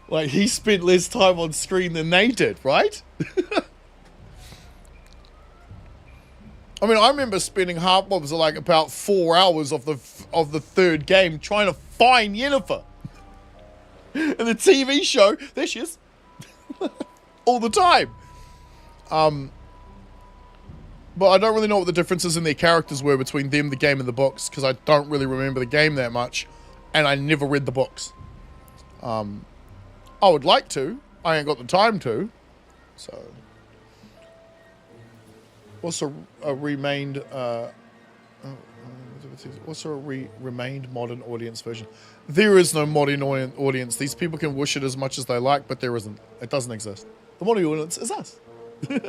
Like, he spent less time on screen than they did, right? I mean, I remember spending like about 4 hours of the third game trying to find Yennefer. In the TV show, there she is. All the time. But I don't really know what the differences in their characters were between them, the game, and the books, because I don't really remember the game that much, and I never read the books. I would like to. I ain't got the time to. So... What's a remained remained modern audience version? There is no modern audience. These people can wish it as much as they like, but there isn't. It doesn't exist. The modern audience is us. You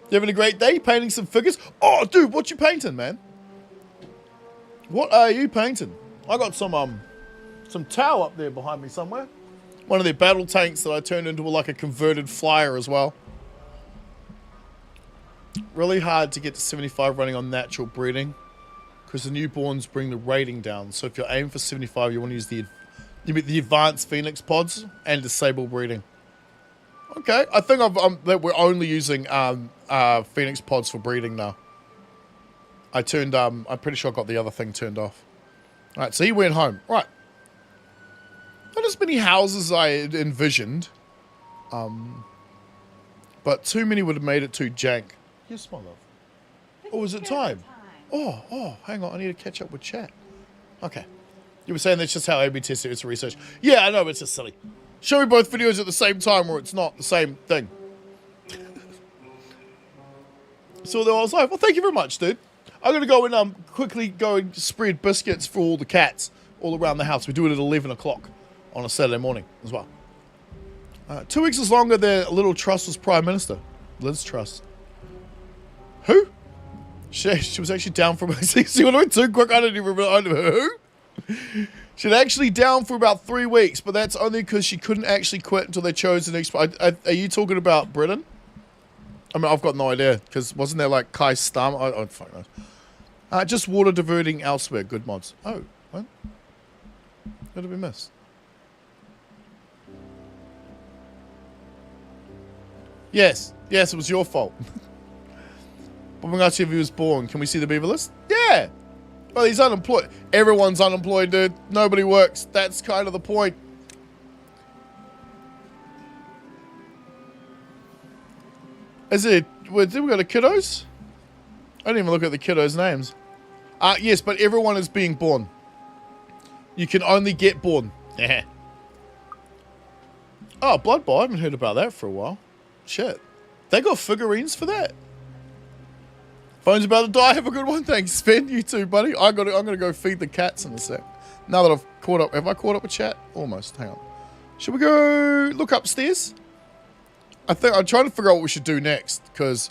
having a great day painting some figures? Oh, dude, what you painting, man? What are you painting? I got some Tau up there behind me somewhere. One of their battle tanks that I turned into like a converted flyer as well. Really hard to get to 75 running on natural breeding because the newborns bring the rating down. So if you're aiming for 75, you want to use the advanced Phoenix pods and disable breeding. Okay, I think that we're only using Phoenix pods for breeding now. I'm pretty sure I got the other thing turned off. All right, so he went home. Right. Not as many houses as I had envisioned. But too many would have made it too jank. Yes, my love. Oh, is it time? Oh, hang on. I need to catch up with chat. Okay. You were saying that's just how A/B testing is research. Yeah, I know, but it's just silly. Show me both videos at the same time or it's not the same thing. So I was like, well, thank you very much, dude. I'm going to go and quickly go and spread biscuits for all the cats all around the house. We do it at 11 o'clock on a Saturday morning as well. 2 weeks is longer than Little Truss was Prime Minister. Liz Truss. Who? She was actually down for... See what I went too quick? I don't even remember. Who? She's actually down for about 3 weeks, but that's only because she couldn't actually quit until they chose the next... Are you talking about Britain? I mean, I've got no idea, because wasn't there like Kai Starmer? I don't fucking know. Just water diverting elsewhere. Good mods. Oh, what? What did we miss? Yes, it was your fault. But if he was born, can we see the beaver list? Yeah. Well, he's unemployed. Everyone's unemployed, dude. Nobody works. That's kind of the point. Is it? Did we go to kiddos? I didn't even look at the kiddos' names. Yes, but everyone is being born. You can only get born. Yeah. Oh, Blood Bowl. I haven't heard about that for a while. Shit. They got figurines for that. Phone's about to die. Have a good one. Thanks, Sven. You too, buddy. I'm gonna go feed the cats in a sec. Now that I've caught up. Have I caught up with chat? Almost. Hang on. Should we go look upstairs? I think I'm trying to figure out what we should do next, because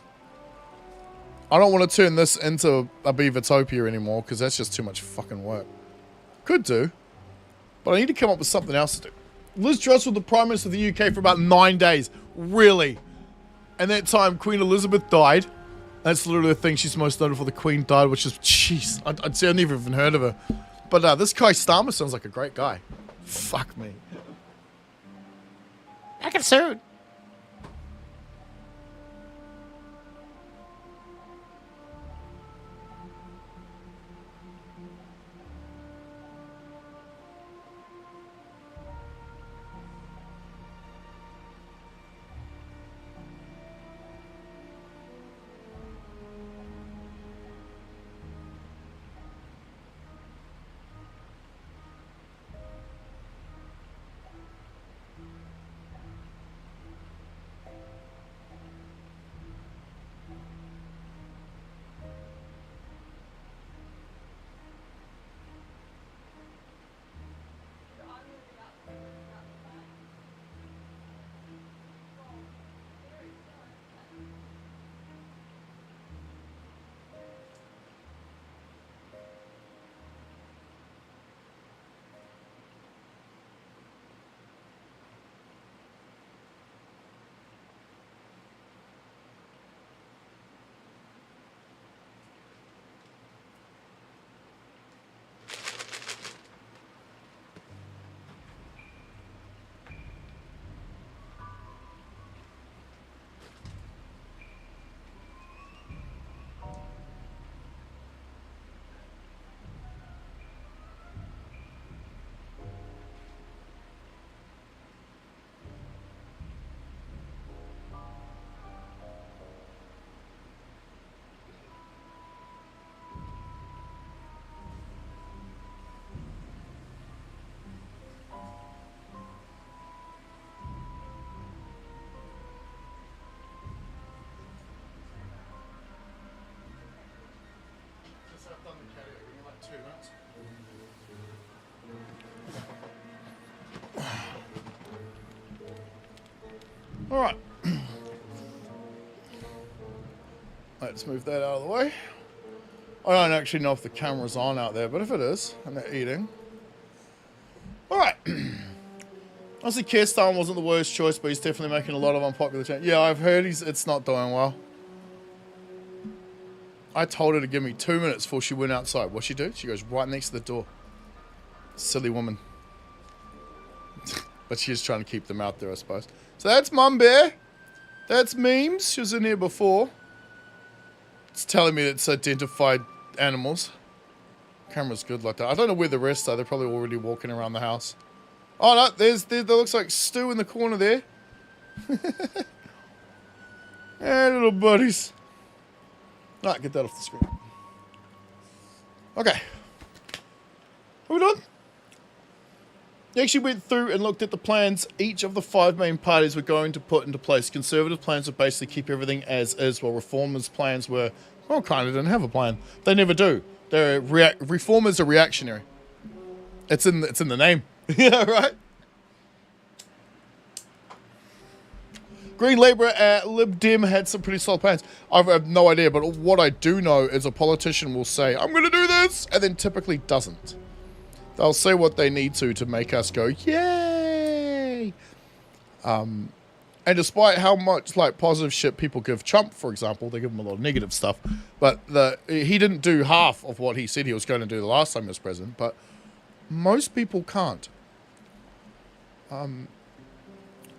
I don't want to turn this into a Beavertopia anymore, because that's just too much fucking work. Could do, but I need to come up with something else to do. Liz Truss was the Prime Minister of the UK for about 9 days. Really? And that time, Queen Elizabeth died. That's literally the thing she's most known for. The Queen died, which is, jeez, I'd say I've never even heard of her. But this Kai Starmer sounds like a great guy. Fuck me. I get sued. All right. Let's move that out of the way. I don't actually know if the camera's on out there, but if it is, and they're eating. All right. Honestly, Kirstein wasn't the worst choice, but he's definitely making a lot of unpopular changes. Yeah, I've heard it's not doing well. I told her to give me 2 minutes before she went outside. What'd she do? She goes right next to the door. Silly woman. But she's trying to keep them out there, I suppose. So that's Mum Bear. That's Memes. She was in here before. It's telling me it's identified animals. Camera's good like that. I don't know where the rest are. They're probably already walking around the house. Oh no, there looks like Stu in the corner there. Hey, little buddies. Alright, get that off the screen. Okay. Are we done? He actually went through and looked at the plans each of the 5 main parties were going to put into place. Conservative plans would basically keep everything as is, while reformers' plans were, well, kind of didn't have a plan. They never do. Reformers are reactionary. It's in the name. Yeah, right? Green Labour at Lib Dem had some pretty solid plans. I have no idea, but what I do know is a politician will say, I'm going to do this, and then typically doesn't. They'll say what they need to make us go, yay! And despite how much like positive shit people give Trump, for example, they give him a lot of negative stuff, but he didn't do half of what he said he was going to do the last time he was president, but most people can't.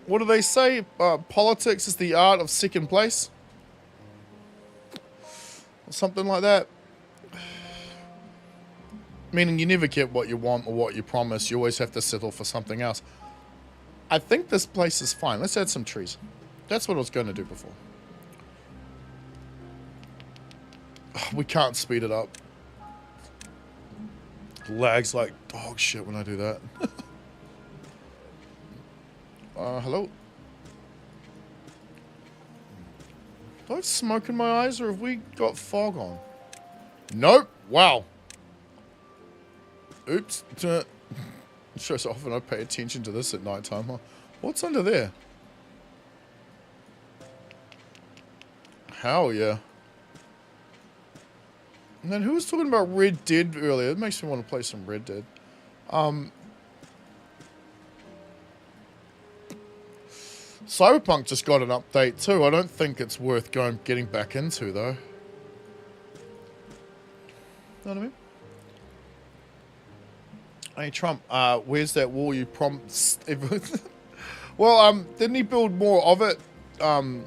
What do they say? Politics is the art of second place? Or something like that. Meaning you never get what you want or what you promise. You always have to settle for something else. I think this place is fine. Let's add some trees. That's what I was going to do before. We can't speed it up. Lags like dog shit when I do that. Hello? Do I have smoke in my eyes or have we got fog on? Nope. Wow. Oops. Shows often I pay attention to this at night time. Huh? What's under there? Hell yeah. And then who was talking about Red Dead earlier? It makes me want to play some Red Dead. Cyberpunk just got an update too. I don't think it's worth getting back into though. Know what I mean? Hey Trump, where's that wall you promised? Well, didn't he build more of it? From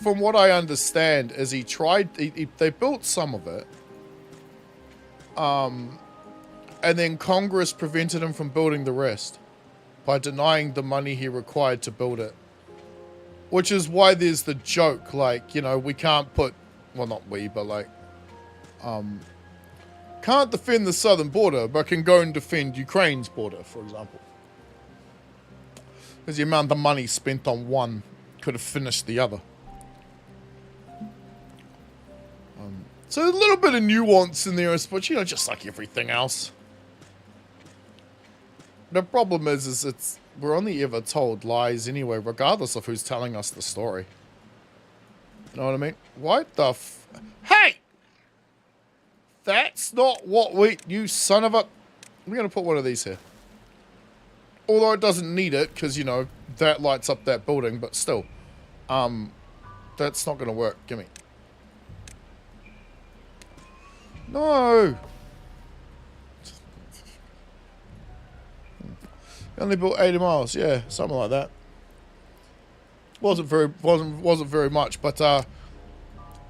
what I understand, is he tried. They built some of it. And then Congress prevented him from building the rest by denying the money he required to build it. Which is why there's the joke, like, you know, we can't put, well, not we, but like, can't defend the southern border, but can go and defend Ukraine's border, for example. Because the amount of money spent on one could have finished the other. So a little bit of nuance in there, but you know, just like everything else. The problem is it's we're only ever told lies anyway, regardless of who's telling us the story. You know what I mean? What the Hey! That's not what you son of a... We're going to put one of these here. Although it doesn't need it, because, you know, that lights up that building, but still. That's not going to work. Gimme. No! Only built 80 miles, yeah, something like that. Wasn't very much, but I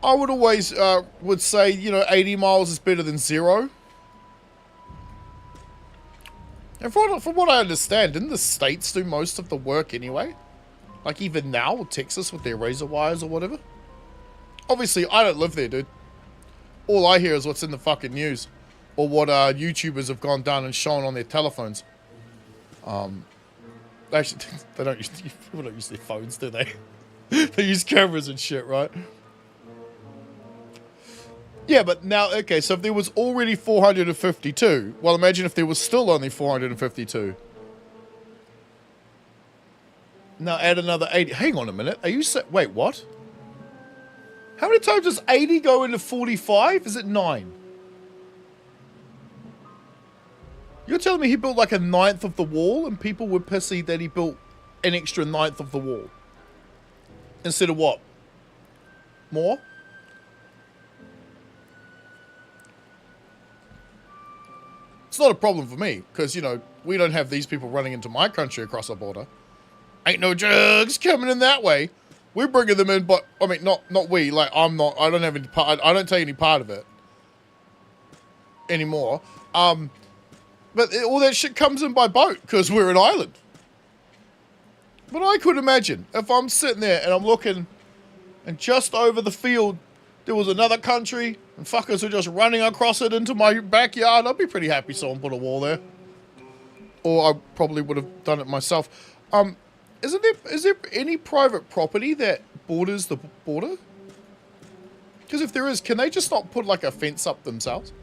would always would say, you know, 80 miles is better than 0. And from what I understand, didn't the states do most of the work anyway? Like even now, Texas with their razor wires or whatever. Obviously, I don't live there, dude. All I hear is what's in the fucking news, or what YouTubers have gone down and shown on their telephones. Actually, people don't use their phones, do they? They use cameras and shit, right? Yeah, but now, okay, so if there was already 452, well, imagine if there was still only 452. Now add another 80. Hang on a minute. Are you wait, what? How many times does 80 go into 45? Is it 9? You're telling me he built like a 1/9 of the wall and people were pissy that he built an extra 1/9 of the wall? Instead of what? More? It's not a problem for me, because, you know, we don't have these people running into my country across our border. Ain't no drugs coming in that way. We're bringing them in, but, I mean, not we. Like, I don't have any part, I don't take any part of it anymore. But all that shit comes in by boat, because we're an island. But I could imagine, if I'm sitting there and I'm looking, and just over the field, there was another country, and fuckers were just running across it into my backyard, I'd be pretty happy someone put a wall there. Or I probably would have done it myself. Is there any private property that borders the border? Because if there is, can they just not put like a fence up themselves?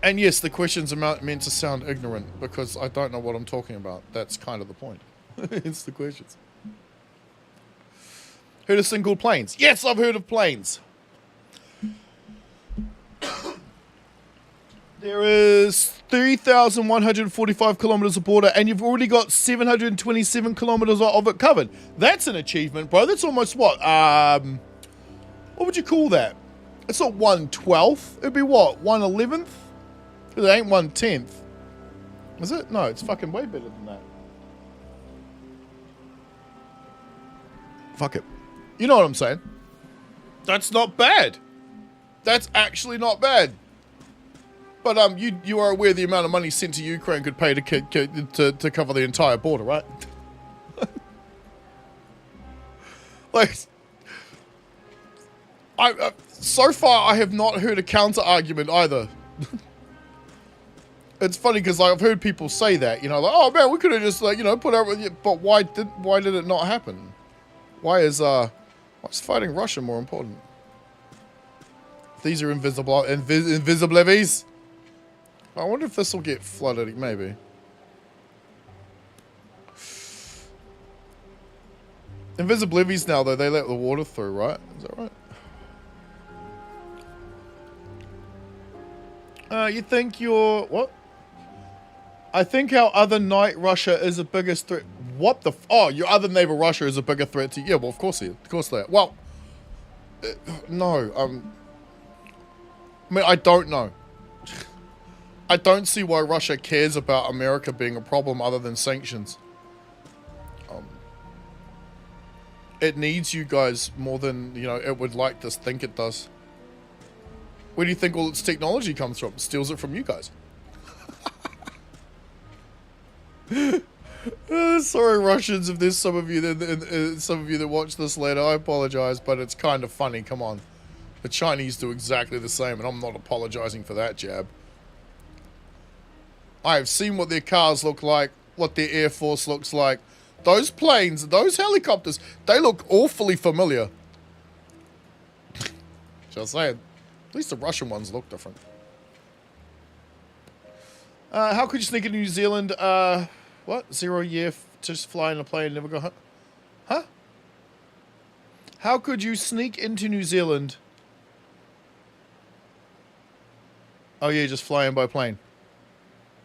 And yes, the questions are meant to sound ignorant, because I don't know what I'm talking about. That's kind of the point. It's the questions. Heard of thing called planes? Yes, I've heard of planes. There is 3,145 kilometers of border, and you've already got 727 kilometers of it covered. That's an achievement, bro. That's almost what? What would you call that? It's not 1/12. It'd be what? 1/11th? It ain't 1/10. Is it? No, it's fucking way better than that. Fuck it. You know what I'm saying? That's not bad. That's actually not bad. But you are aware the amount of money sent to Ukraine could pay to cover the entire border, right? Like, so far I have not heard a counter argument either. It's funny because I've heard people say that, you know, like, oh man, we could have just like, you know, put out with you, but why did it not happen? Why is fighting Russia more important? These are invisible levies. I wonder if this will get flooded, maybe. Invisible levies now, though, they let the water through, right? Is that right? You think you're... What? I think our other night Russia is the biggest threat. What the... Oh, your other neighbor Russia is a bigger threat to you. Yeah, well, of course they are. Well, no. I mean, I don't know. I don't see why Russia cares about America being a problem other than sanctions. It needs you guys more than, you know, it would like to think it does. Where do you think all its technology comes from? It steals it from you guys. Sorry, Russians, if there's some of you that watch this later, I apologize, but it's kind of funny. Come on, the Chinese do exactly the same, and I'm not apologizing for that jab. I have seen what their cars look like, what their air force looks like. Those planes, those helicopters, they look awfully familiar. Just saying. At least the Russian ones look different. How could you sneak into New Zealand? What? 0 year, just fly in a plane and never go home? Huh? How could you sneak into New Zealand? Oh yeah, just fly in by plane.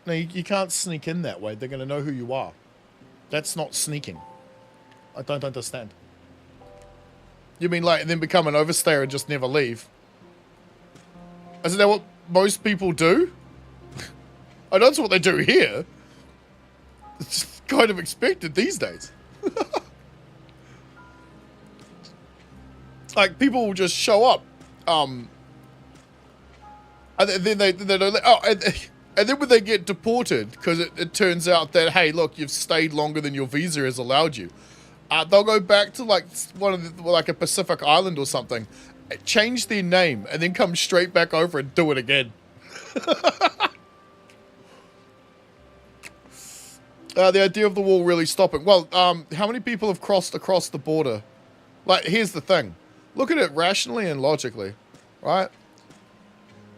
No, you can't sneak in that way. They're going to know who you are. That's not sneaking. I don't understand. You mean like then become an overstayer and just never leave? Isn't that what most people do? I know that's what they do here. It's just kind of expected these days. Like, people will just show up. And then they don't... Oh, and then when they get deported, because it turns out that, hey, look, you've stayed longer than your visa has allowed you. They'll go back to, like, like a Pacific island or something, change their name, and then come straight back over and do it again. The idea of the wall really stopping. Well, how many people have crossed across the border? Like, here's the thing. Look at it rationally and logically, right?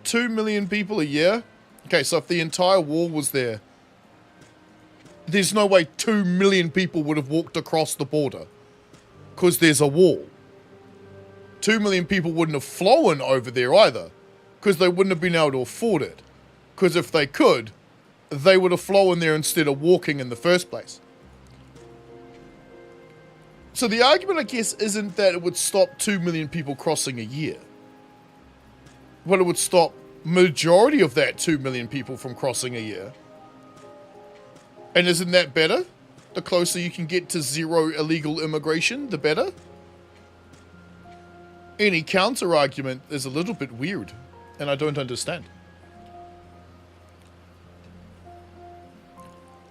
2 million people a year. Okay, so if the entire wall was there, there's no way 2 million people would have walked across the border. Because there's a wall. 2 million people wouldn't have flown over there either. Because they wouldn't have been able to afford it. Because if they could, they would have flown there instead of walking in the first place. So the argument, I guess, isn't that it would stop 2 million people crossing a year. But it would stop majority of that 2 million people from crossing a year. And isn't that better? The closer you can get to zero illegal immigration, the better. Any counter argument is a little bit weird, and I don't understand.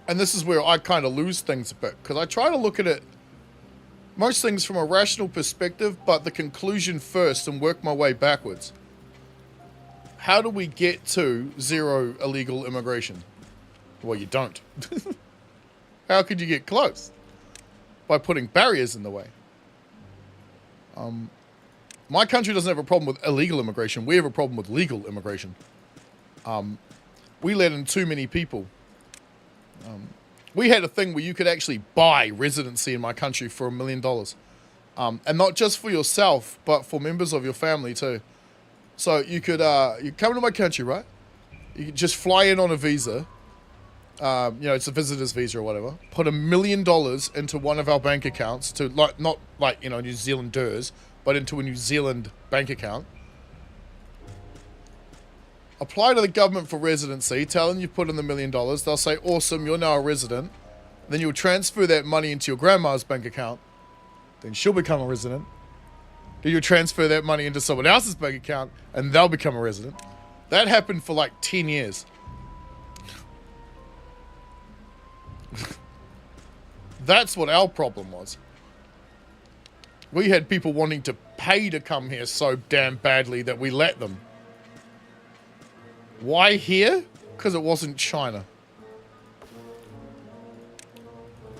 And this is where I kind of lose things a bit, because I try to look at it, most things from a rational perspective, but the conclusion first and work my way backwards. How do we get to zero illegal immigration? Well, you don't. How could you get close? By putting barriers in the way. My country doesn't have a problem with illegal immigration. We have a problem with legal immigration. We let in too many people. We had a thing where you could actually buy residency in my country for $1 million. And not just for yourself, but for members of your family too. So you could, you come to my country, right? You could just fly in on a visa. You know, it's a visitor's visa or whatever. Put $1 million into one of our bank accounts to, like, not like, you know, New Zealanders, but into a New Zealand bank account. Apply to the government for residency. Tell them you put in the $1 million. They'll say, awesome, you're now a resident. Then you'll transfer that money into your grandma's bank account. Then she'll become a resident. Then you'll transfer that money into someone else's bank account, and they'll become a resident. That happened for like 10 years. That's what our problem was. We had people wanting to pay to come here so damn badly that we let them. Why here? Because it wasn't China.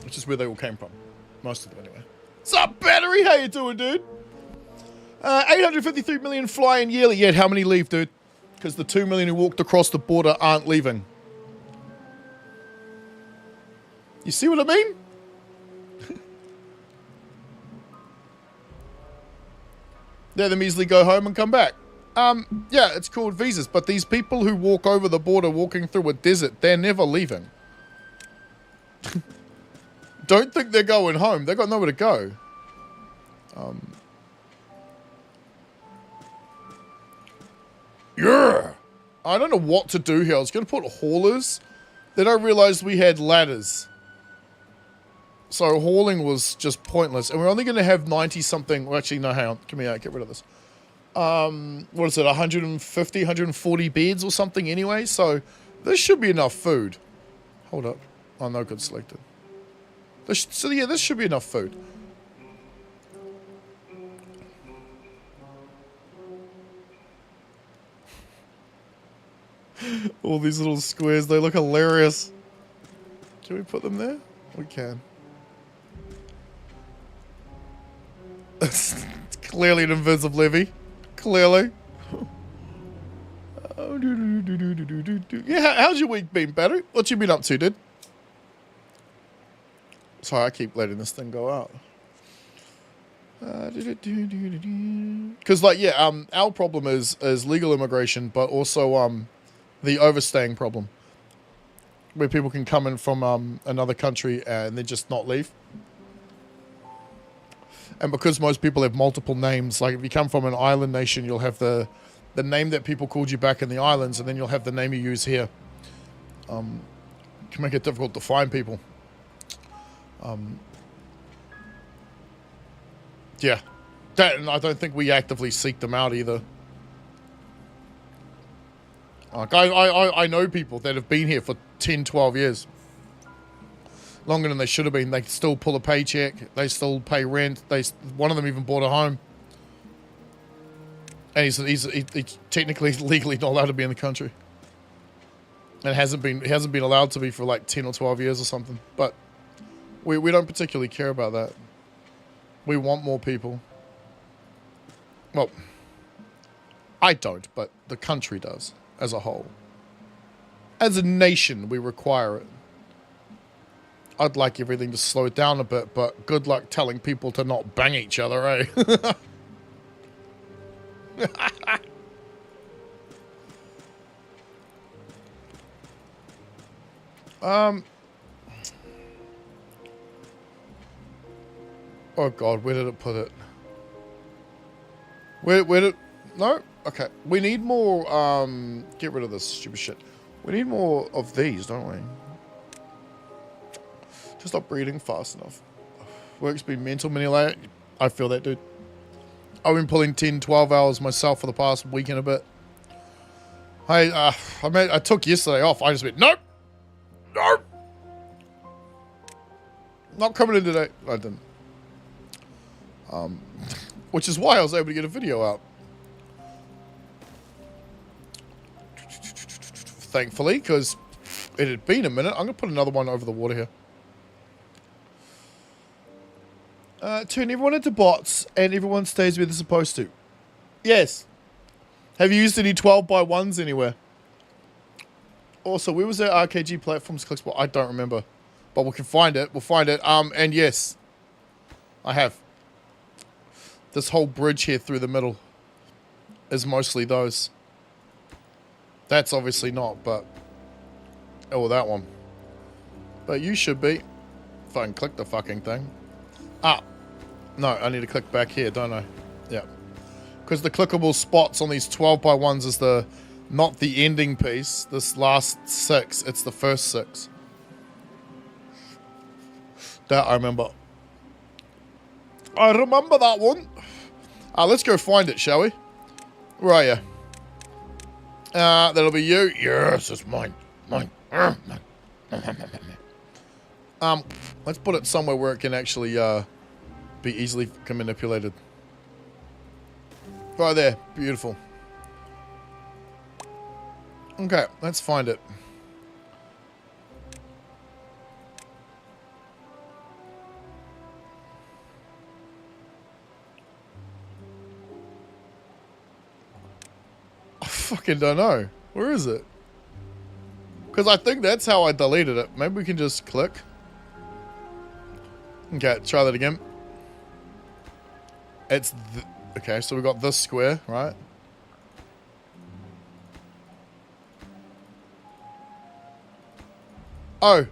Which is where they all came from. Most of them anyway. What's up, Battery? How you doing, dude? 853 million fly in yearly. Yet how many leave, dude? Because the 2 million who walked across the border aren't leaving. You see what I mean? Let them easily go home and come back. Yeah, it's called visas, but these people who walk over the border walking through a desert, they're never leaving. Don't think they're going home. They've got nowhere to go. Yeah. I don't know what to do here. I was going to put haulers. Then I realized we had ladders. So hauling was just pointless. And we're only going to have 90 something. Well, actually, no, hang on. Give me out. Get rid of this. What is it? 150, 140 beds or something anyway. So this should be enough food. Hold up. Oh, no, good selected. So yeah, this should be enough food. All these little squares, they look hilarious. Can we put them there? We can. It's clearly an invisible levy. Clearly. Yeah, how's your week been, Battery? What you been up to, dude? Sorry, I keep letting this thing go out. Because, like, yeah, our problem is legal immigration, but also the overstaying problem, where people can come in from another country and then just not leave. And because most people have multiple names, like if you come from an island nation, you'll have the name that people called you back in the islands, and then you'll have the name you use here. Can make it difficult to find people. Yeah, that, and I don't think we actively seek them out either. Like I know people that have been here for 10, 12 years. Longer than they should have been. They still pull a paycheck. They still pay rent. One of them even bought a home. And he's technically legally not allowed to be in the country. And hasn't been allowed to be for like 10 or 12 years or something. But we don't particularly care about that. We want more people. Well, I don't, but the country does as a whole. As a nation, we require it. I'd like everything to slow down a bit, but good luck telling people to not bang each other, eh? Oh God, where did it put it? Where did... No? Okay. We need more, get rid of this stupid shit. We need more of these, don't we? Just not breeding fast enough. Work's been mental, mini layer. I feel that, dude. I've been pulling 10, 12 hours myself for the past week and a bit. I took yesterday off. I just went, nope! Nope! Not coming in today. I didn't. Which is why I was able to get a video out. Thankfully, because it had been a minute. I'm going to put another one over the water here. Turn everyone into bots and everyone stays where they're supposed to. Yes. Have you used any 12x1s anywhere? Also, where was that RKG platforms click spot? I don't remember. But we can find it. We'll find it. And yes. I have. This whole bridge here through the middle is mostly those. That's obviously not, but... Oh, that one. But you should be. If I can click the fucking thing. Ah. No, I need to click back here, don't I? Yeah. Because the clickable spots on these 12x1s is the... Not the ending piece. This last 6. It's the first 6. That I remember. I remember that one. Let's go find it, shall we? Where are you? That'll be you. Yes, it's mine. Mine. Mine. Let's put it somewhere where it can actually be easily manipulated. Right there. Beautiful. Okay, let's find it. I fucking don't know. Where is it? Because I think that's how I deleted it. Maybe we can just click. Okay, try that again. It's... Okay, so we got this square, right? Oh.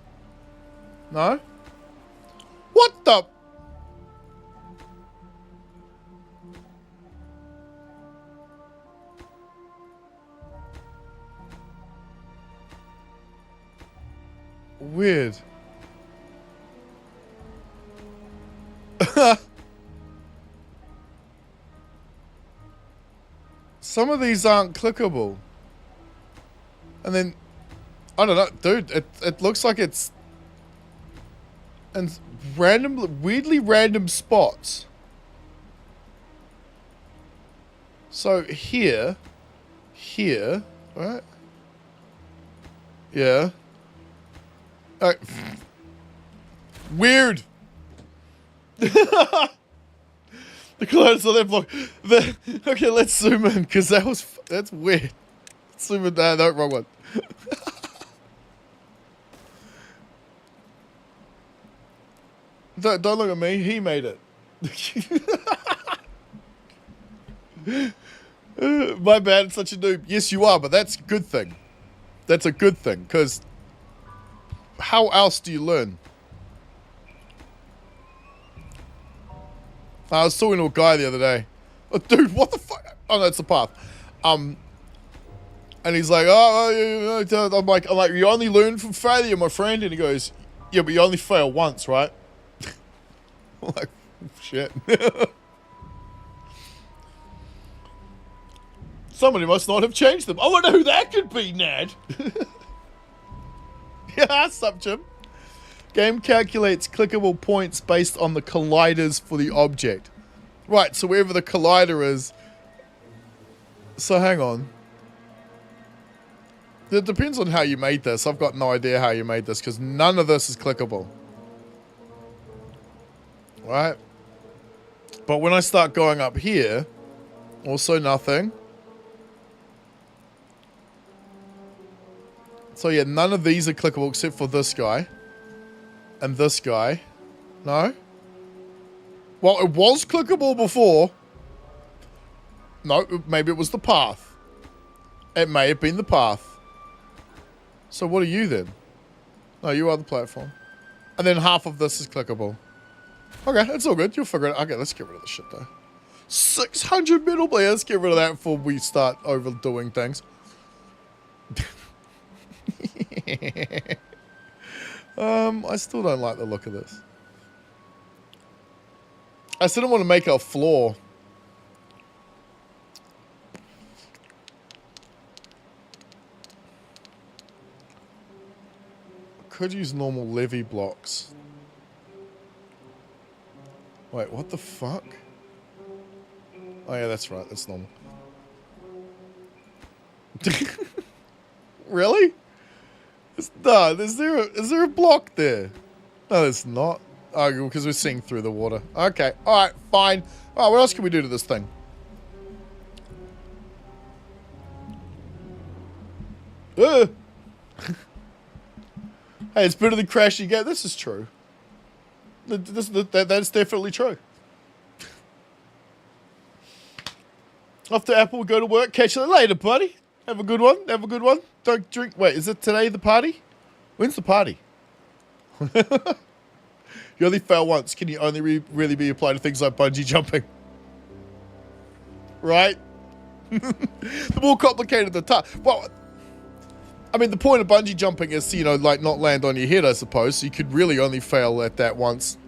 No? What the... Weird. Some of these aren't clickable. And then, I don't know, dude, it looks like it's in weirdly random spots. So here, right? Yeah. Weird. The clothes on that block. Okay, let's zoom in because that's weird. Zoom in. No, wrong one. Don't look at me. He made it. My bad. It's such a noob. Yes, you are, but that's a good thing. That's a good thing because how else do you learn? I was talking to a guy the other day. Oh, dude, what the fuck? Oh, no, it's the path. And he's like, I'm like, you only learn from failure, my friend. And he goes, yeah, but you only fail once, right? I'm like, shit. Somebody must not have changed them. I wonder who that could be, Nad. Yeah, sup, Jim? Game calculates clickable points based on the colliders for the object. Right, so wherever the collider is. So hang on. It depends on how you made this. I've got no idea how you made this because none of this is clickable. Right? But when I start going up here, also nothing. So yeah, none of these are clickable except for this guy. And this guy. No? Well, it was clickable before. No, maybe it was the path. It may have been the path. So what are you then? No, you are the platform. And then half of this is clickable. Okay, it's all good. You'll figure it out. Okay, let's get rid of this shit though. 600 metal blade. Let's get rid of that before we start overdoing things. I still don't like the look of this. I still don't want to make a floor. Could use normal levee blocks. Wait, what the fuck? Oh yeah, that's right. That's normal. Really? No, is there a block there? No, there's not. Oh, because we're seeing through the water. Okay, alright, fine. Alright, what else can we do to this thing? Hey, it's better than crashing again. This is true. That's definitely true. Off to Apple, go to work. Catch you later, buddy. Have a good one. Have a good one. Don't drink. Wait, is it today the party? When's the party? You only fail once. Can you only really be applied to things like bungee jumping? Right? The more complicated the tough. Well, I mean, the point of bungee jumping is, you know, like not land on your head, I suppose. So you could really only fail at that once.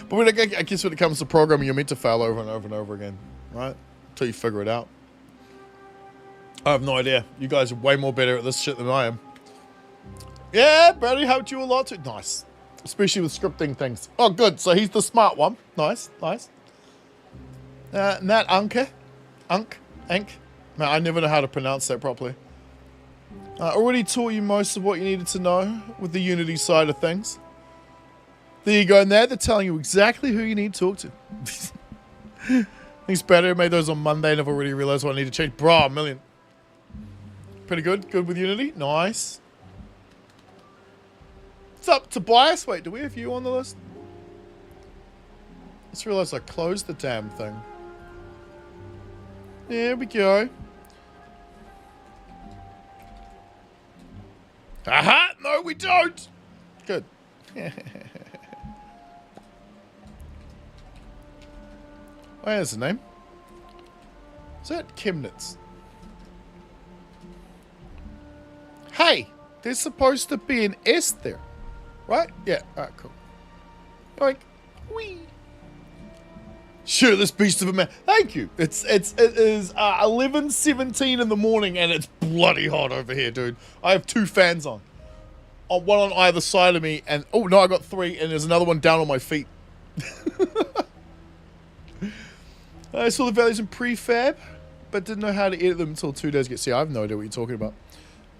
But when I guess when it comes to programming, you're meant to fail over and over and over again, right? Until you figure it out. I have no idea. You guys are way more better at this shit than I am. Yeah, Brady helped you a lot too. Nice. Especially with scripting things. Oh, good. So he's the smart one. Nice, nice. Nat Anke. Unk. Man, I never know how to pronounce that properly. Already taught you most of what you needed to know with the Unity side of things. There you go. Now they're telling you exactly who you need to talk to. Thanks, Brady. I made those on Monday and I've already realized what I need to change. Bro, a million. Pretty good. Good with Unity. Nice. What's up, Tobias? Wait, do we have you on the list? I just realized I closed the damn thing. There we go. Aha! No, we don't! Good. Oh, here's the name. Is that Chemnitz? Hey, there's supposed to be an S there. Right? Yeah, alright, cool. Yoink. Whee. Shirtless beast of a man. Thank you. It is 11:17 in the morning and it's bloody hot over here, dude. I have 2 fans on. One on either side of me, and oh no, I got 3, and there's another one down on my feet. I saw the values in prefab, but didn't know how to edit them until 2 days ago. See, I have no idea what you're talking about.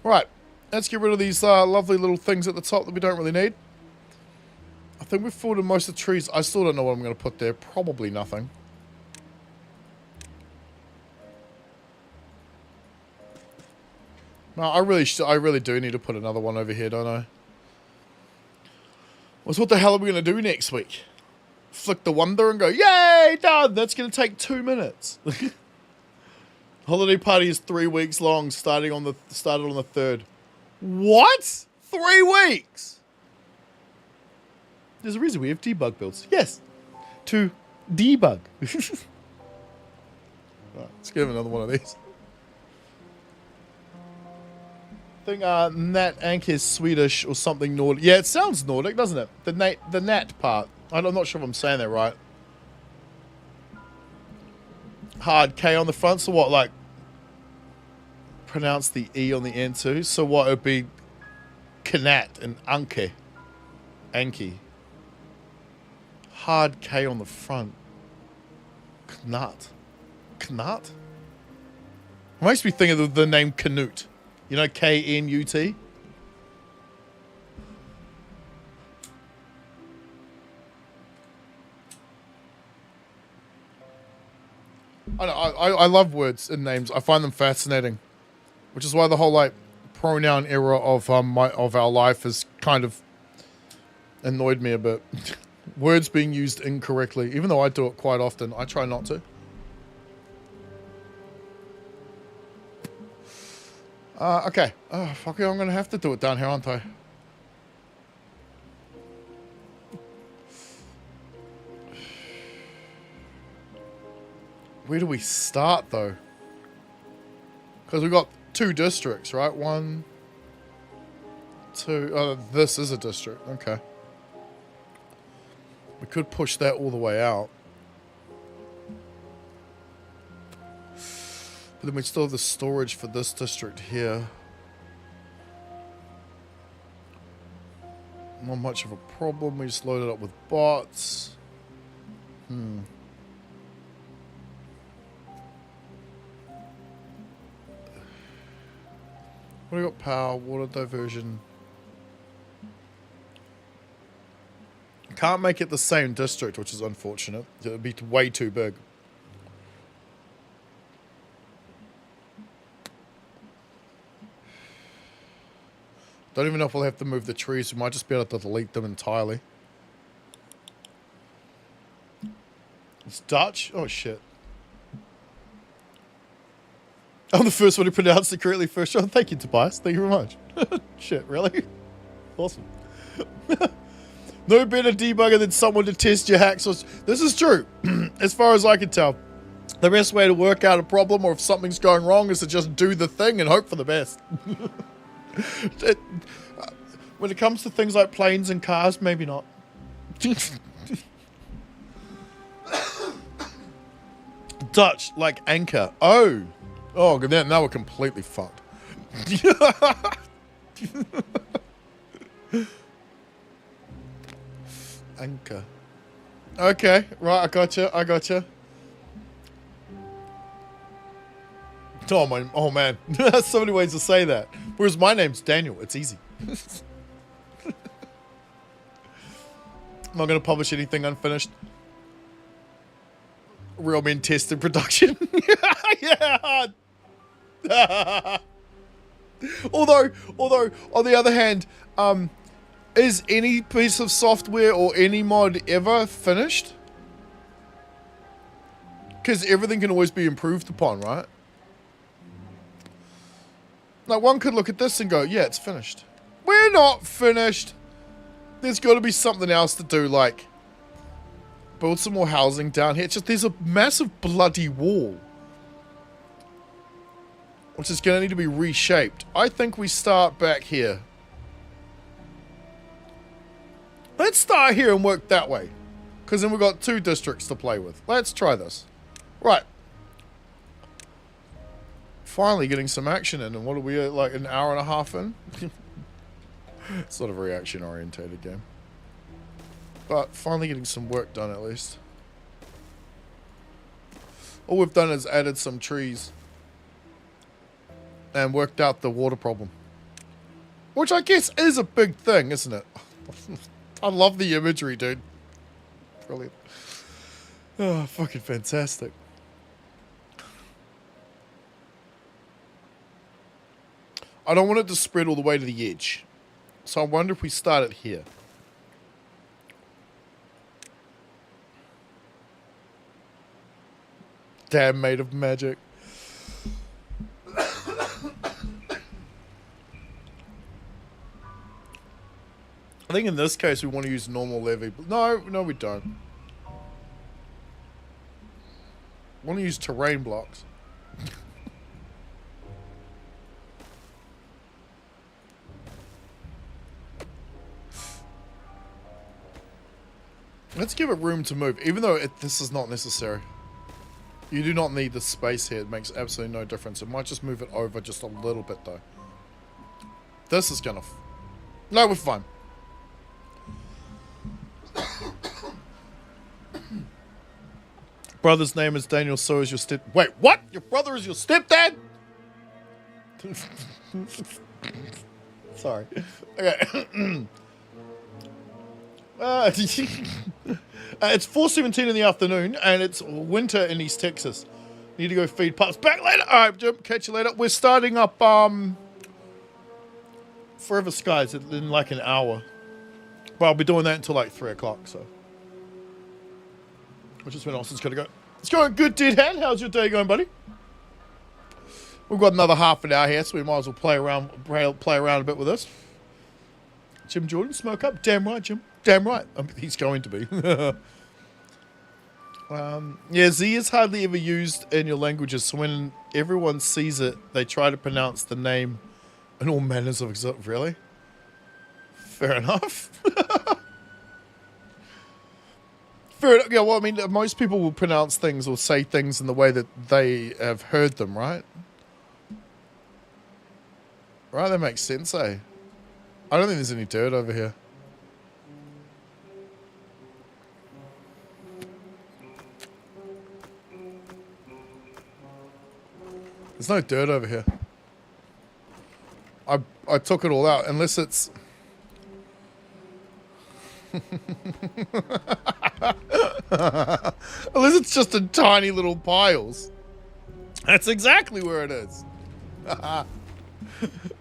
Right, let's get rid of these lovely little things at the top that we don't really need. I think we've filled in most of the trees. I still don't know what I'm going to put there. Probably nothing. No, I really do need to put another one over here, don't I? Well, so what the hell are we going to do next week? Flick the wonder and go, yay, done! That's going to take 2 minutes. Holiday party is 3 weeks long, started on the 3rd. What? 3 weeks? There's a reason we have debug builds. Yes. To debug. Right, let's give him another one of these. I think Nat Ank is Swedish or something Nordic. Yeah, it sounds Nordic, doesn't it? The Nat part. I'm not sure if I'm saying that right. Hard K on the front, so what, like, pronounce the E on the end too? So what, it would be Knat and Anke. Anki. Hard K on the front. Knut. Knut? It makes me think of the name Canute. You know, K-N-U-T? I love words and names. I find them fascinating. Which is why the whole, like, pronoun era of our life has kind of annoyed me a bit. Words being used incorrectly. Even though I do it quite often, I try not to. Okay. Oh, fuck it, I'm gonna have to do it down here, aren't I? Where do we start, though? Because we've got 2 districts, right? 1, 2... Oh, this is a district. Okay. We could push that all the way out. But then we still have the storage for this district here. Not much of a problem. We just load it up with bots. What do we got? Power, water diversion. Can't make it the same district, which is unfortunate. It would be way too big. Don't even know if we'll have to move the trees. We might just be able to delete them entirely. It's Dutch? Oh, shit. I'm the first one to pronounce it correctly first shot. Thank you, Tobias. Thank you very much. Shit, really? Awesome. No better debugger than someone to test your hacks. This is true. As far as I can tell. The best way to work out a problem or if something's going wrong is to just do the thing and hope for the best. When it comes to things like planes and cars, maybe not. Dutch, like anchor. Oh, now we're completely fucked. Anchor. Okay, right, I gotcha. Oh man, there's so many ways to say that. Whereas my name's Daniel, it's easy. I'm not going to publish anything unfinished. Real men test in production. Yeah. Although, on the other hand, is any piece of software or any mod ever finished? Because everything can always be improved upon, right? Like, one could look at this and go, yeah, it's finished. We're not finished. There's got to be something else to do, like build some more housing down here. It's just, there's a massive bloody wall. which is going to need to be reshaped. I think we start back here. Let's start here and work that way, because then we've got 2 districts to play with. Let's try this. Right. Finally getting some action in, and what are we at, like an hour and a half in? It's not a very action-orientated game. But finally getting some work done at least. All we've done is added some trees and worked out the water problem. Which I guess is a big thing, isn't it? I love the imagery, dude. Brilliant. Oh, fucking fantastic. I don't want it to spread all the way to the edge. So I wonder if we start it here. Damn, made of magic. I think in this case we want to use normal levee. No, we don't. We want to use terrain blocks. Let's give it room to move, even though this is not necessary. You do not need the space here. It makes absolutely no difference. It might just move it over just a little bit, though. This is gonna... No, we're fine. Brother's name is Daniel, so is your step... Wait, what? Your brother is your stepdad? Sorry. Okay. It's 4:17 in the afternoon, and it's winter in East Texas. Need to go feed pups. Back later. All right, Jim. Catch you later. We're starting up Forever Skies in like an hour. But I'll be doing that until like 3 o'clock. So, which is when Austin's gonna go. It's going good, Dead Hand. How's your day going, buddy? We've got another half an hour here, so we might as well play around a bit with this. Jim Jordan, smoke up. Damn right, Jim. Damn right. He's going to be. Yeah, Z is hardly ever used in your languages, so when everyone sees it, they try to pronounce the name in all manners of exotic. Really? Fair enough. Fair enough. Yeah, well, I mean, most people will pronounce things or say things in the way that they have heard them, right? Right, that makes sense, eh? I don't think there's any dirt over here. There's no dirt over here. I took it all out, unless it's... unless it's just in tiny little piles. That's exactly where it is.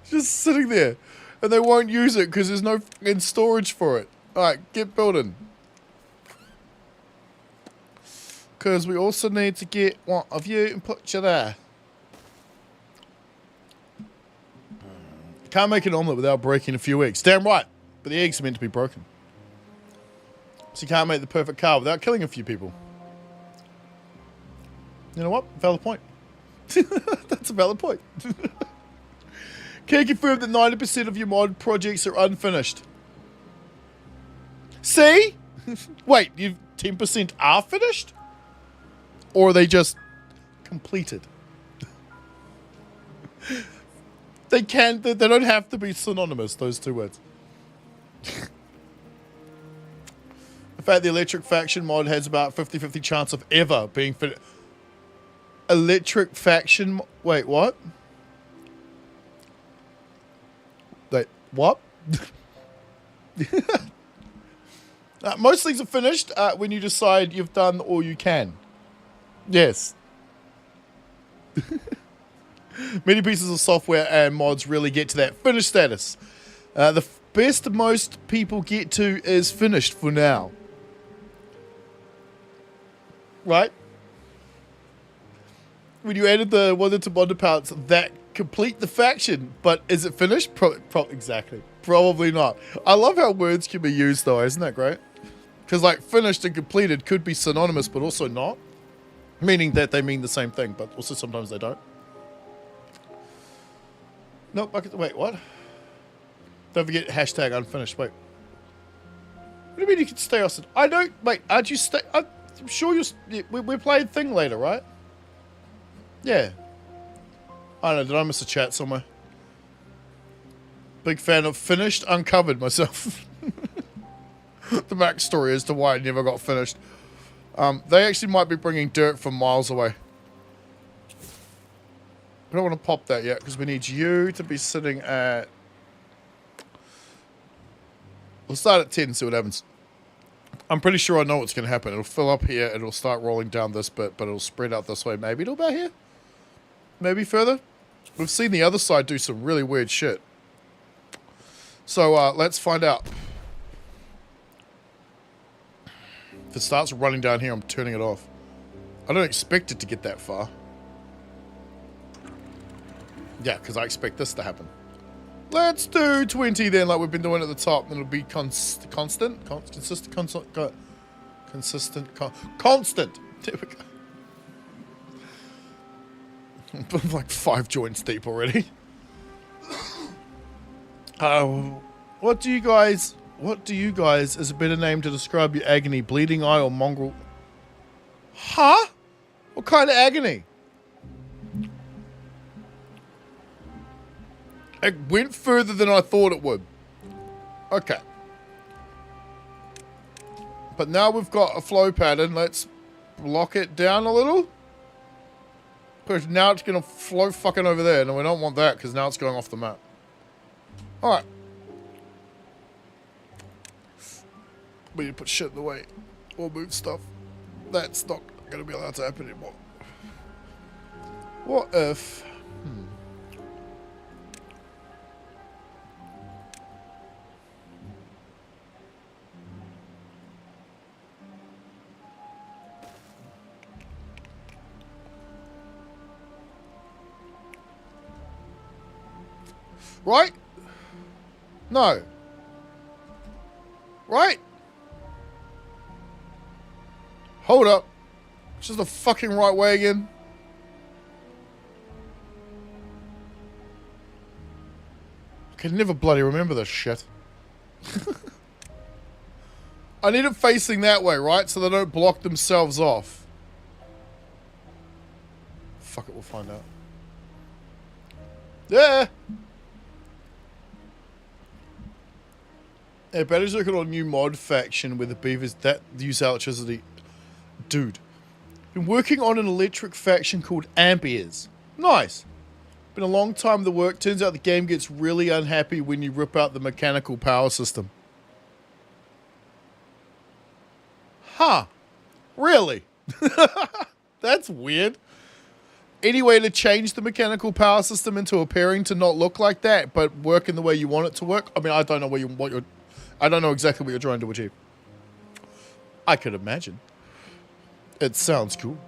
Just sitting there. And they won't use it because there's no fucking storage for it. Alright, get building. Because we also need to get one of you and put you there. Can't make an omelette without breaking a few eggs. Damn right. But the eggs are meant to be broken. So you can't make the perfect car without killing a few people. You know what? Valid point. That's a valid point. Can you confirm that 90% of your mod projects are unfinished? See? Wait, 10% are finished? Or are they just completed? They don't have to be synonymous, those two words. In fact, the electric faction mod has about 50-50 chance of ever being finished. Electric faction... Wait, what? Wait, what? Most things are finished when you decide you've done all you can. Yes. Many pieces of software and mods really get to that finished status. The best most people get to is finished for now. Right? When you added the one into Emberpelts, that complete the faction, but is it finished? Exactly. Probably not. I love how words can be used though, isn't that great? Because like finished and completed could be synonymous, but also not. Meaning that they mean the same thing, but also sometimes they don't. Nope. Wait, what? Don't forget hashtag unfinished. Wait. What do you mean you can stay, Austin? I don't. Wait, aren't you stay? I'm sure you're. We're playing Thing later, right? Yeah. I don't know. Did I miss a chat somewhere? Big fan of finished, uncovered myself. The backstory as to why it never got finished. They actually might be bringing dirt from miles away. I don't want to pop that yet because we need you to be sitting at... We'll start at 10 and see what happens. I'm pretty sure I know what's going to happen. It'll fill up here, it'll start rolling down this bit, but it'll spread out this way. Maybe it'll about here? Maybe further? We've seen the other side do some really weird shit. So let's find out. If it starts running down here, I'm turning it off. I don't expect it to get that far. Yeah, because I expect this to happen. Let's do 20 then, like we've been doing at the top. And it'll be constant. There we go. I'm like 5 joints deep already. What do you guys is a better name to describe your agony? Bleeding eye or mongrel? Huh? What kind of agony? It went further than I thought it would. Okay. But now we've got a flow pattern. Let's lock it down a little. Because now it's going to flow fucking over there. And we don't want that because now it's going off the map. Alright. We need to put shit in the way. Or move stuff. That's not going to be allowed to happen anymore. What if... Right? No. Right? Hold up. It's just the fucking right way again. I can never bloody remember this shit. I need it facing that way, right? So they don't block themselves off. Fuck it, we'll find out. Yeah! Yeah, Battery's looking on a new mod faction where the beavers that use electricity. Dude. Been working on an electric faction called Amperes. Nice. Been a long time the work. Turns out the game gets really unhappy when you rip out the mechanical power system. Huh. Really? That's weird. Any way to change the mechanical power system into a pairing to not look like that, but work in the way you want it to work? I mean, I don't know I don't know exactly what you're trying to achieve. I could imagine. It sounds cool.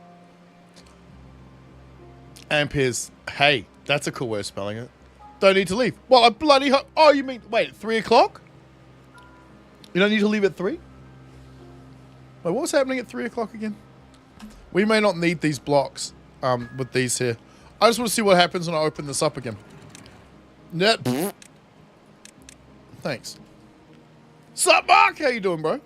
Amperes. Hey, that's a cool way of spelling it. Don't need to leave. Well, I bloody hope. Oh, you mean, wait, 3 o'clock? You don't need to leave at 3? Wait, what was happening at 3 o'clock again? We may not need these blocks with these here. I just want to see what happens when I open this up again. Net. Thanks. Sup, Mark? How you doing, bro?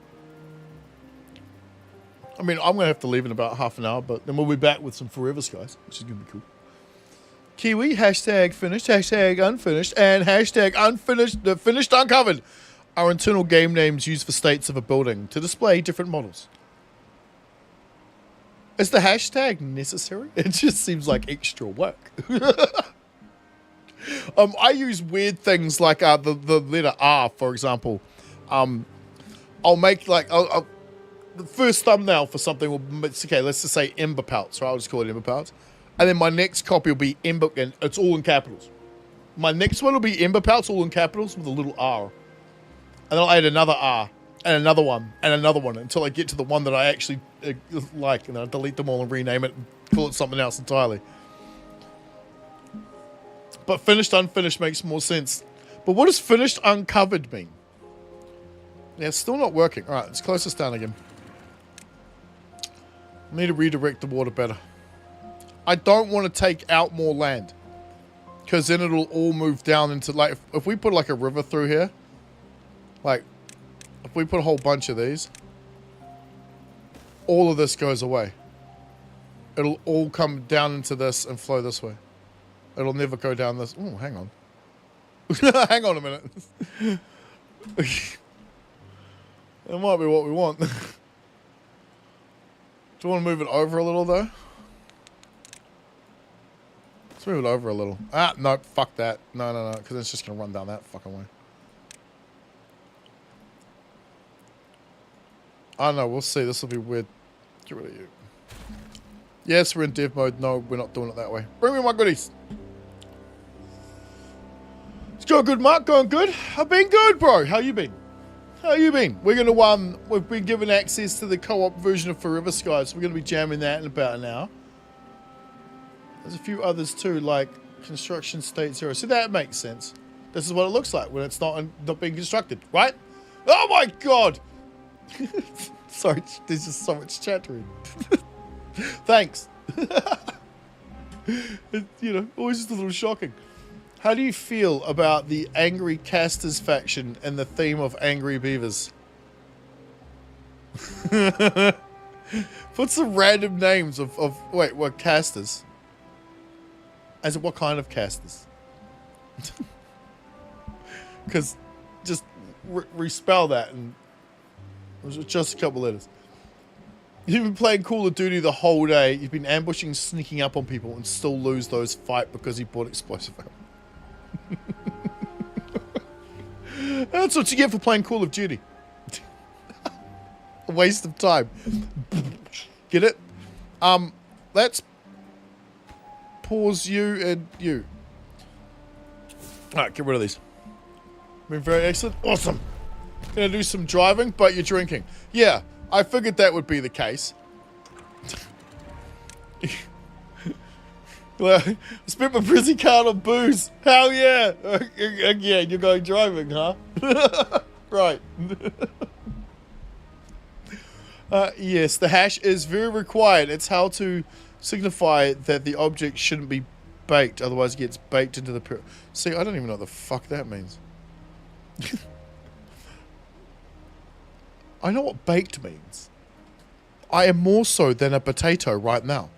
I mean, I'm going to have to leave in about half an hour, but then we'll be back with some Forever Skies, which is going to be cool. Kiwi, hashtag finished, hashtag unfinished, and hashtag unfinished, finished uncovered are internal game names used for states of a building to display different models. Is the hashtag necessary? It just seems like extra work. I use weird things like the letter R, for example. I'll make like the first thumbnail for something will, okay, let's just say Emberpelts, right? I'll just call it Emberpelts. And then my next copy will be Ember, and it's all in capitals. My next one will be Emberpelts, all in capitals with a little R. And then I'll add another R, and another one, until I get to the one that I actually like, and then I'll delete them all and rename it and call it something else entirely. But finished, unfinished makes more sense. But what does finished, uncovered mean? Yeah, it's still not working. All right, let's close this down again. I need to redirect the water better. I don't want to take out more land. Because then it'll all move down into, like, if we put like a river through here, like, if we put a whole bunch of these, all of this goes away. It'll all come down into this and flow this way. It'll never go down this. Oh, hang on. Hang on a minute. That might be what we want. Do you want to move it over a little, though? Let's move it over a little. Ah, no, fuck that. No, because it's just going to run down that fucking way. I don't know, we'll see. This will be weird. Get rid of you. Yes, we're in dev mode. No, we're not doing it that way. Bring me my goodies. It's going good, Mark. Going good. I've been good, bro. How you been? How you been? We're going to, we've been given access to the co-op version of Forever Sky, so we're going to be jamming that in about an hour. There's a few others too, like Construction State Zero. So that makes sense. This is what it looks like when it's not being constructed, right? Oh my god! Sorry, there's just so much chattering. Thanks. You know, always just a little shocking. How do you feel about the Angry Casters faction and the theme of Angry Beavers? Put some random names of wait, what casters? As in what kind of casters? Because just respell that and it was just a couple letters. You've been playing Call of Duty the whole day. You've been ambushing, sneaking up on people and still lose those fight because he bought explosive ammo. That's what you get for playing Call of Duty. A waste of time. Get it? Let's pause you and you. Alright, get rid of these. Been very excellent. Awesome. Gonna do some driving, but you're drinking. Yeah, I figured that would be the case. Well, I spent my prison card on booze. Hell yeah. Again, you're going driving, huh? Right. Yes, the hash is very required. It's how to signify that the object shouldn't be baked, otherwise it gets baked into the... See, I don't even know what the fuck that means. I know what baked means. I am more so than a potato right now.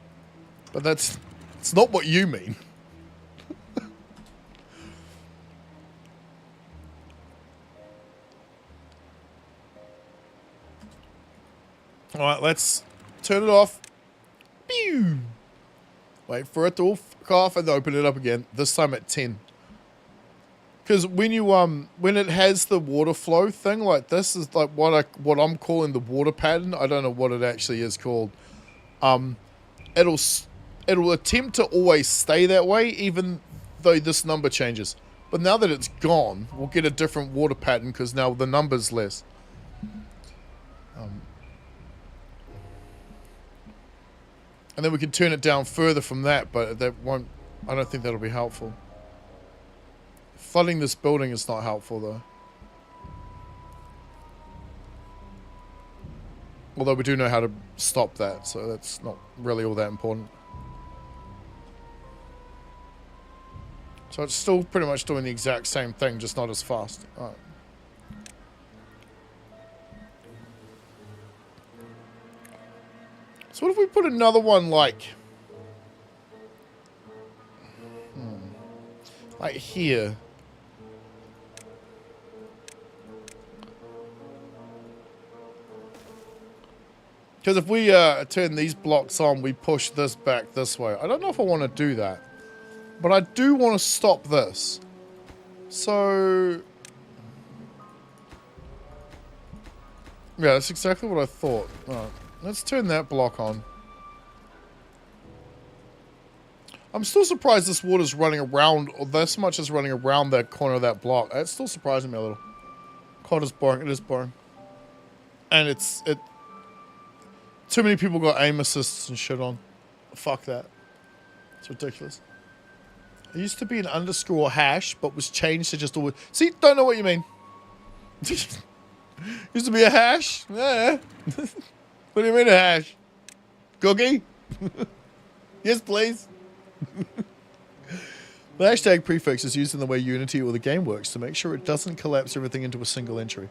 But it's not what you mean. Alright, let's turn it off. Pew! Wait for it to all fuck off and open it up again. This time at 10. Because when you when it has the water flow thing like this is like what I'm calling the water pattern. I don't know what it actually is called. It'll attempt to always stay that way even though this number changes. But now that it's gone, we'll get a different water pattern because now the number's less. And then we can turn it down further from that, but that won't... I don't think that'll be helpful. Flooding this building is not helpful, though. Although we do know how to stop that, so that's not really all that important. So it's still pretty much doing the exact same thing, just not as fast. Alright. So what if we put another one like... like here? Because if we turn these blocks on, we push this back this way. I don't know if I want to do that. But I do want to stop this. So... yeah, that's exactly what I thought. Alright, let's turn that block on. I'm still surprised this water's running around, or this much is running around that corner of that block. That's still surprising me a little. God, it's boring. It is boring. And too many people got aim assists and shit on. Fuck that. It's ridiculous. It used to be an underscore hash, but was changed to just always... see, don't know what you mean. Used to be a hash? Yeah. What do you mean a hash? Cookie? Yes, please. The hashtag prefix is used in the way Unity or the game works to make sure it doesn't collapse everything into a single entry.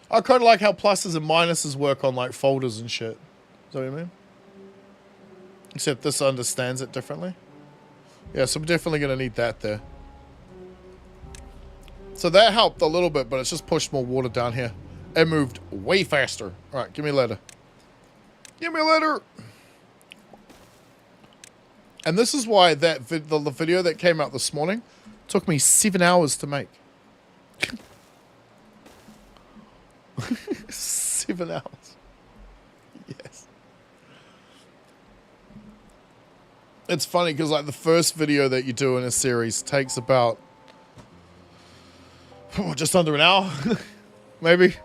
I kind of like how pluses and minuses work on like folders and shit. Is that what you mean? Except this understands it differently. Yeah, so I'm definitely going to need that there. So that helped a little bit, but it's just pushed more water down here. It moved way faster. All right, give me a letter. Give me a letter. And this is why that the video that came out this morning took me 7 hours to make. 7 hours. Yes. It's funny because like the first video that you do in a series takes about just under an hour, maybe.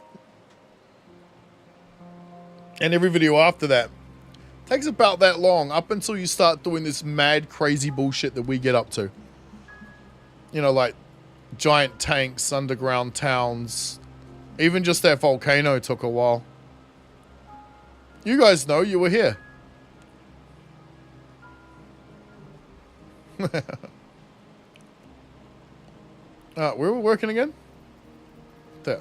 And every video after that takes about that long up until you start doing this mad, crazy bullshit that we get up to. You know, like giant tanks, underground towns. Even just that volcano took a while. You guys know, you were here. Where were we working again? There.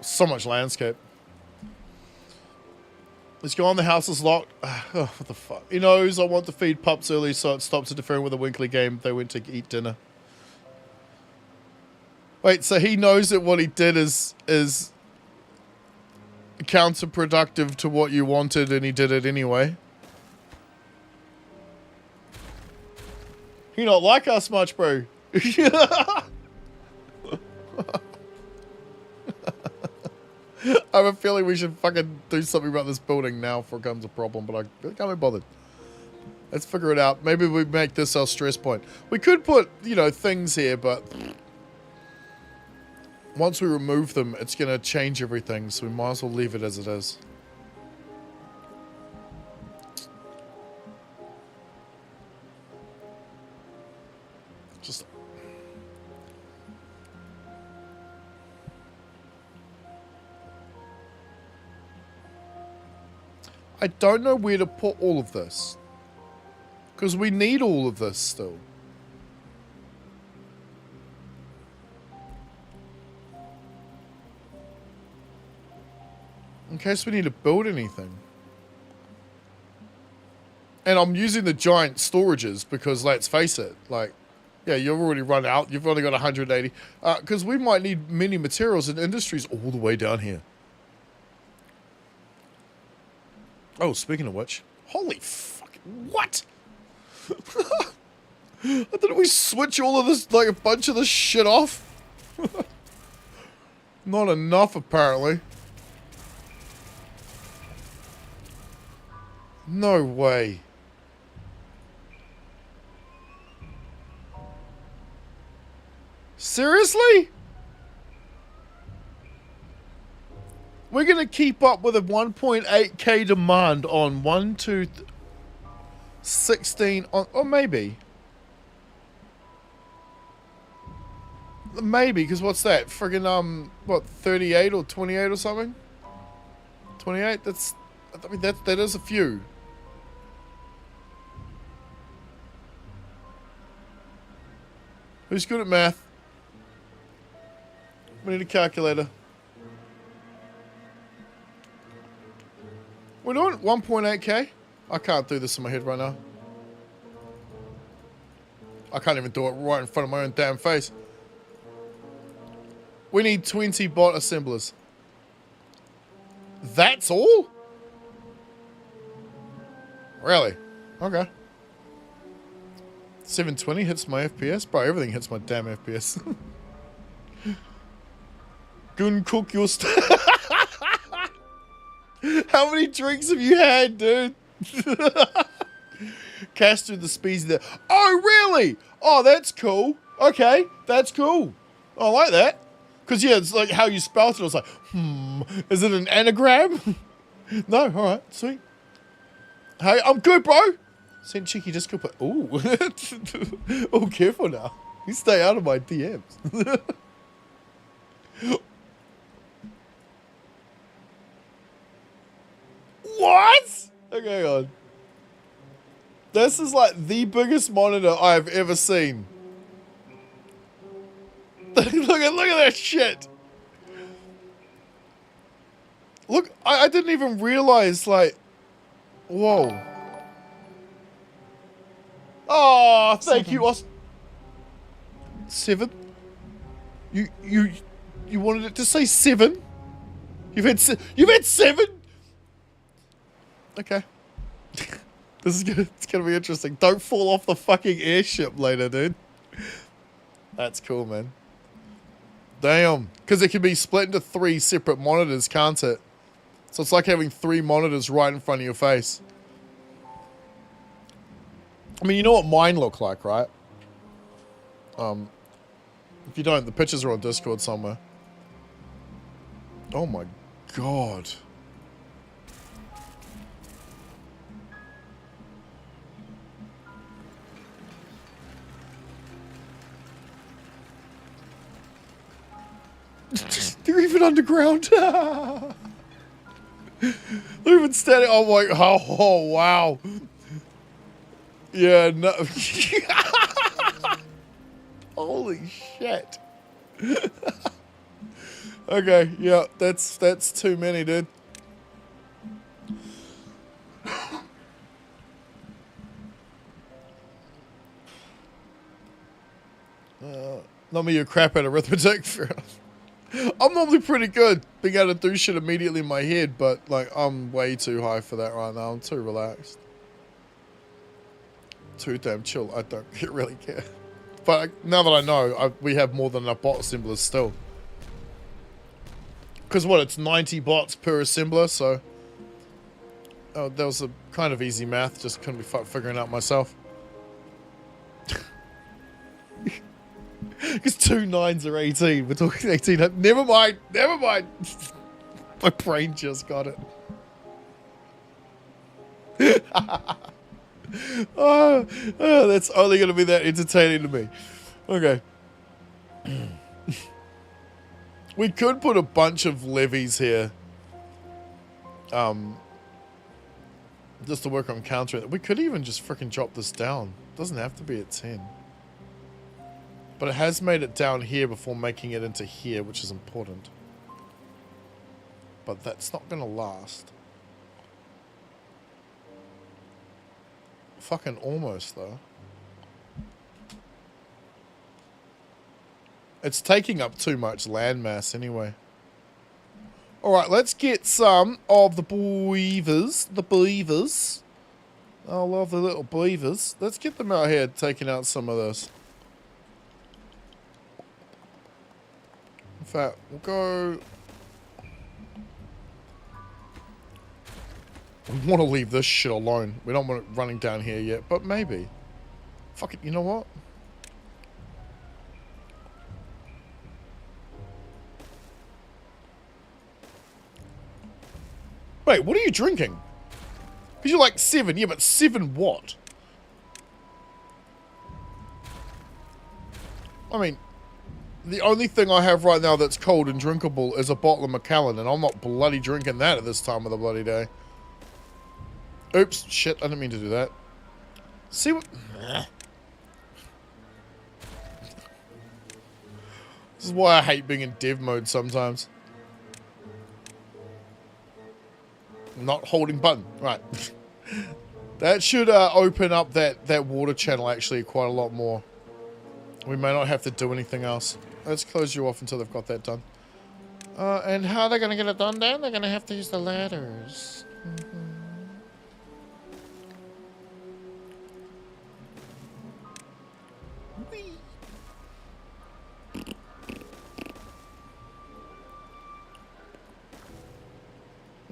So much landscape. Let's go on. The house is locked. Oh, what the fuck? He knows I want to feed pups early, so it stops interfering with the Winkley game. They went to eat dinner. Wait, so he knows that what he did is counterproductive to what you wanted, and he did it anyway. He not like us much, bro. I have a feeling we should fucking do something about this building now before it becomes a problem, but I can't be bothered. Let's figure it out. Maybe we make this our stress point. We could put, you know, things here, but once we remove them, it's going to change everything, so we might as well leave it as it is. Just... I don't know where to put all of this. Because we need all of this still. In case we need to build anything. And I'm using the giant storages because, let's face it, like, yeah, you've already run out. You've only got 180. Because we might need many materials and industries all the way down here. Oh, speaking of which, holy fuck, what? Didn't we switch all of this, like a bunch of this shit off? Not enough, apparently. No way. Seriously? We're going to keep up with a 1.8k demand on 1, 2, 16, or maybe. Maybe, because what's that? Friggin', what, 38 or 28 or something? 28? That's, I mean, that is a few. Who's good at math? We need a calculator. We're doing 1.8k? I can't do this in my head right now. I can't even do it right in front of my own damn face. We need 20 bot assemblers. That's all? Really? Okay. 720 hits my FPS? Bro, everything hits my damn FPS. Gun cook your How many drinks have you had, dude? Cast through the speeds there. Oh, really? Oh, that's cool. Okay, that's cool. I like that. Because, yeah, it's like how you spelled it. I was like, is it an anagram? No, all right, sweet. Hey, I'm good, bro. Sent cheeky disco, but ooh. Oh, careful now. You stay out of my DMs. What? Okay, hang on. This is like the biggest monitor I've ever seen. look at that shit. Look, I didn't even realize, like, whoa. Oh, thank you, Austin. 7? You wanted it to say 7? You've had 7? Okay. It's gonna be interesting. Don't fall off the fucking airship later, dude. That's cool, man. Damn. Because it can be split into 3 separate monitors, can't it? So it's like having 3 monitors right in front of your face. I mean, you know what mine look like, right? If you don't, the pictures are on Discord somewhere. Oh my god. They're even underground. They're even standing. Oh my! Oh wow! Yeah. No. Holy shit. Okay. Yeah. That's too many, dude. Not me, you crap at arithmetic. I'm normally pretty good being able to do shit immediately in my head, but like I'm way too high for that right now. I'm too relaxed. Too damn chill. I don't really care. But now that I know, we have more than enough bot assemblers still. Because what, it's 90 bots per assembler, so... Oh, that was a kind of easy math, just couldn't be figuring out myself. Because 2 9s are 18. We're talking 18. Never mind. Never mind. My brain just got it. Oh, that's only going to be that entertaining to me. Okay. We could put a bunch of levies here. Just to work on countering it. We could even just freaking drop this down. It doesn't have to be at 10. But it has made it down here before making it into here, which is important. But that's not going to last. Fucking almost, though. It's taking up too much landmass anyway. Alright, let's get some of the beavers. The beavers. I love the little beavers. Let's get them out here taking out some of this. In fact, we'll go... We want to leave this shit alone. We don't want it running down here yet, but maybe. Fuck it, you know what? Wait, what are you drinking? Because you're like 7. Yeah, but 7 what? I mean, the only thing I have right now that's cold and drinkable is a bottle of Macallan, and I'm not bloody drinking that at this time of the bloody day. Oops, shit, I didn't mean to do that. See what... This is why I hate being in dev mode sometimes. Not holding button, right. That should open up that water channel actually quite a lot more. We may not have to do anything else. Let's close you off until they've got that done. And how are they going to get it done, Dan? They're going to have to use the ladders.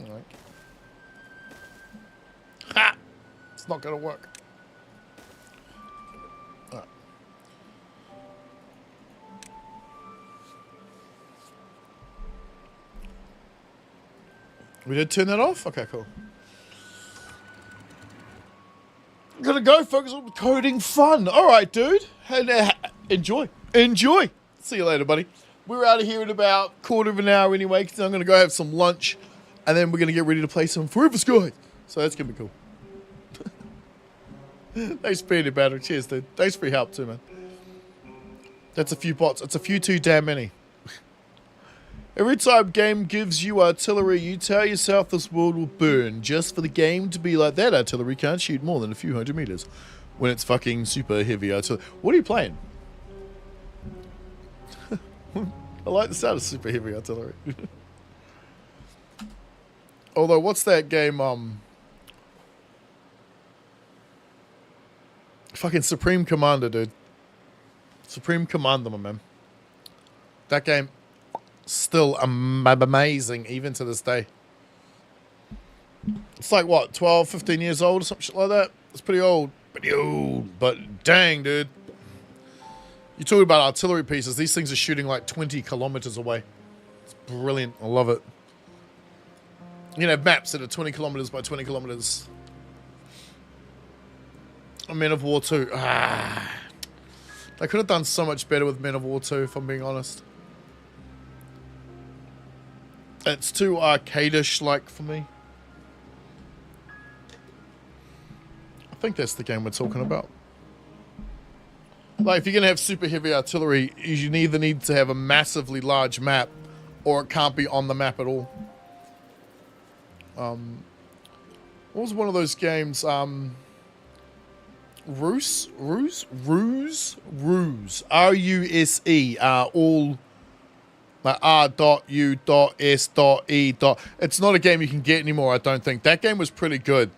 Alright. Ha! It's not going to work. Alright. We did turn that off? Okay, cool. Gonna go focus on coding fun. Alright, dude. And, enjoy. Enjoy. See you later, buddy. We're out of here in about a quarter of an hour anyway, because I'm gonna go have some lunch, and then we're gonna get ready to play some Forever Sky. So that's gonna be cool. Thanks for being a battery. Cheers, dude. Thanks for your help too, man. That's a few bots. It's a few too damn many. Every time game gives you artillery, you tell yourself this world will burn. Just for the game to be like, that artillery can't shoot more than a few hundred meters. When it's fucking super heavy artillery. What are you playing? I like the sound of super heavy artillery. Although, what's that game, fucking Supreme Commander, dude. Supreme Commander, my man. That game, still amazing, even to this day. It's like, what, 12, 15 years old or some shit like that? It's pretty old. Pretty old. But dang, dude. You're talking about artillery pieces. These things are shooting like 20 kilometers away. It's brilliant. I love it. You know, maps that are 20 kilometers by 20 kilometers. Men of War 2. Ah. I could have done so much better with Men of War 2, if I'm being honest. It's too arcade-ish like for me. I think that's the game we're talking about. Like, if you're going to have super heavy artillery, you either need to have a massively large map, or it can't be on the map at all. What was one of those games? Ruse? R-U-S-E. All like R.U.S.E. It's not a game you can get anymore, I don't think. That game was pretty good.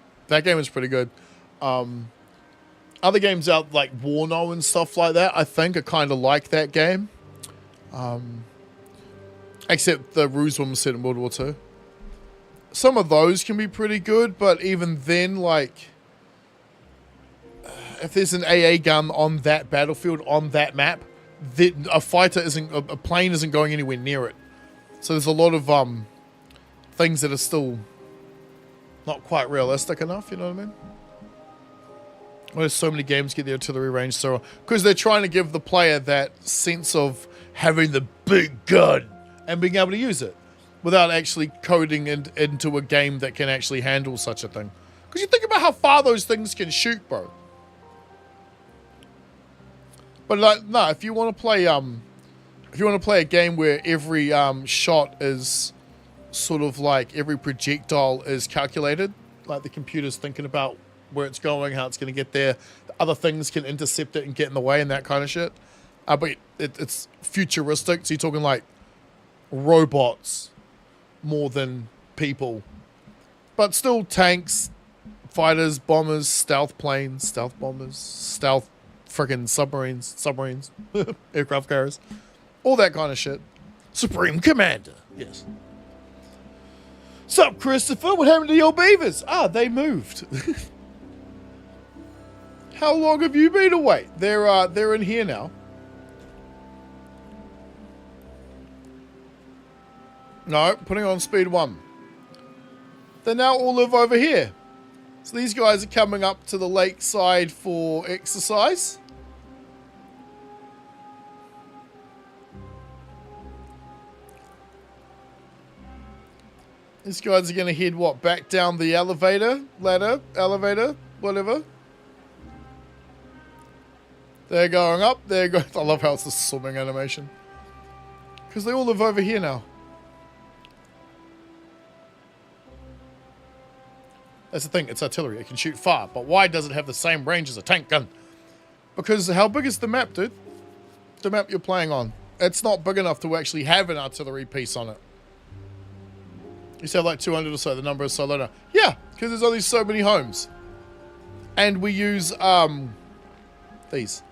Other games out like Warno and stuff like that, I think, are kind of like that game. Except the Ruse one was set in World War II. Some of those can be pretty good, but even then, like, if there's an AA gun on that battlefield, on that map, a plane isn't going anywhere near it. So there's a lot of things that are still not quite realistic enough, you know what I mean? Well, so many games get the artillery range, so because they're trying to give the player that sense of having the big gun and being able to use it without actually coding into a game that can actually handle such a thing. Because you think about how far those things can shoot, bro. But like, no, if you want to play a game where every shot is sort of like every projectile is calculated, like the computer's thinking about where it's going, how it's going to get there, other things can intercept it and get in the way and that kind of shit. But it's futuristic, so you're talking like robots more than people, but still tanks, fighters, bombers, stealth planes, stealth bombers, stealth friggin' submarines, aircraft carriers, all that kind of shit. Supreme Commander, yes. Sup, Christopher? What happened to your beavers? Ah, they moved. How long have you been away? They're in here now. No, putting on speed 1. They now all live over here. So these guys are coming up to the lakeside for exercise. These guys are going to head, what, back down the elevator, whatever. They're going up, they're going... I love how it's a swimming animation. Because they all live over here now. That's the thing, it's artillery. It can shoot far, but why does it have the same range as a tank gun? Because how big is the map, dude? The map you're playing on. It's not big enough to actually have an artillery piece on it. You say like 200 or so, the number is so low now. Yeah, because there's only so many homes. And we use, these.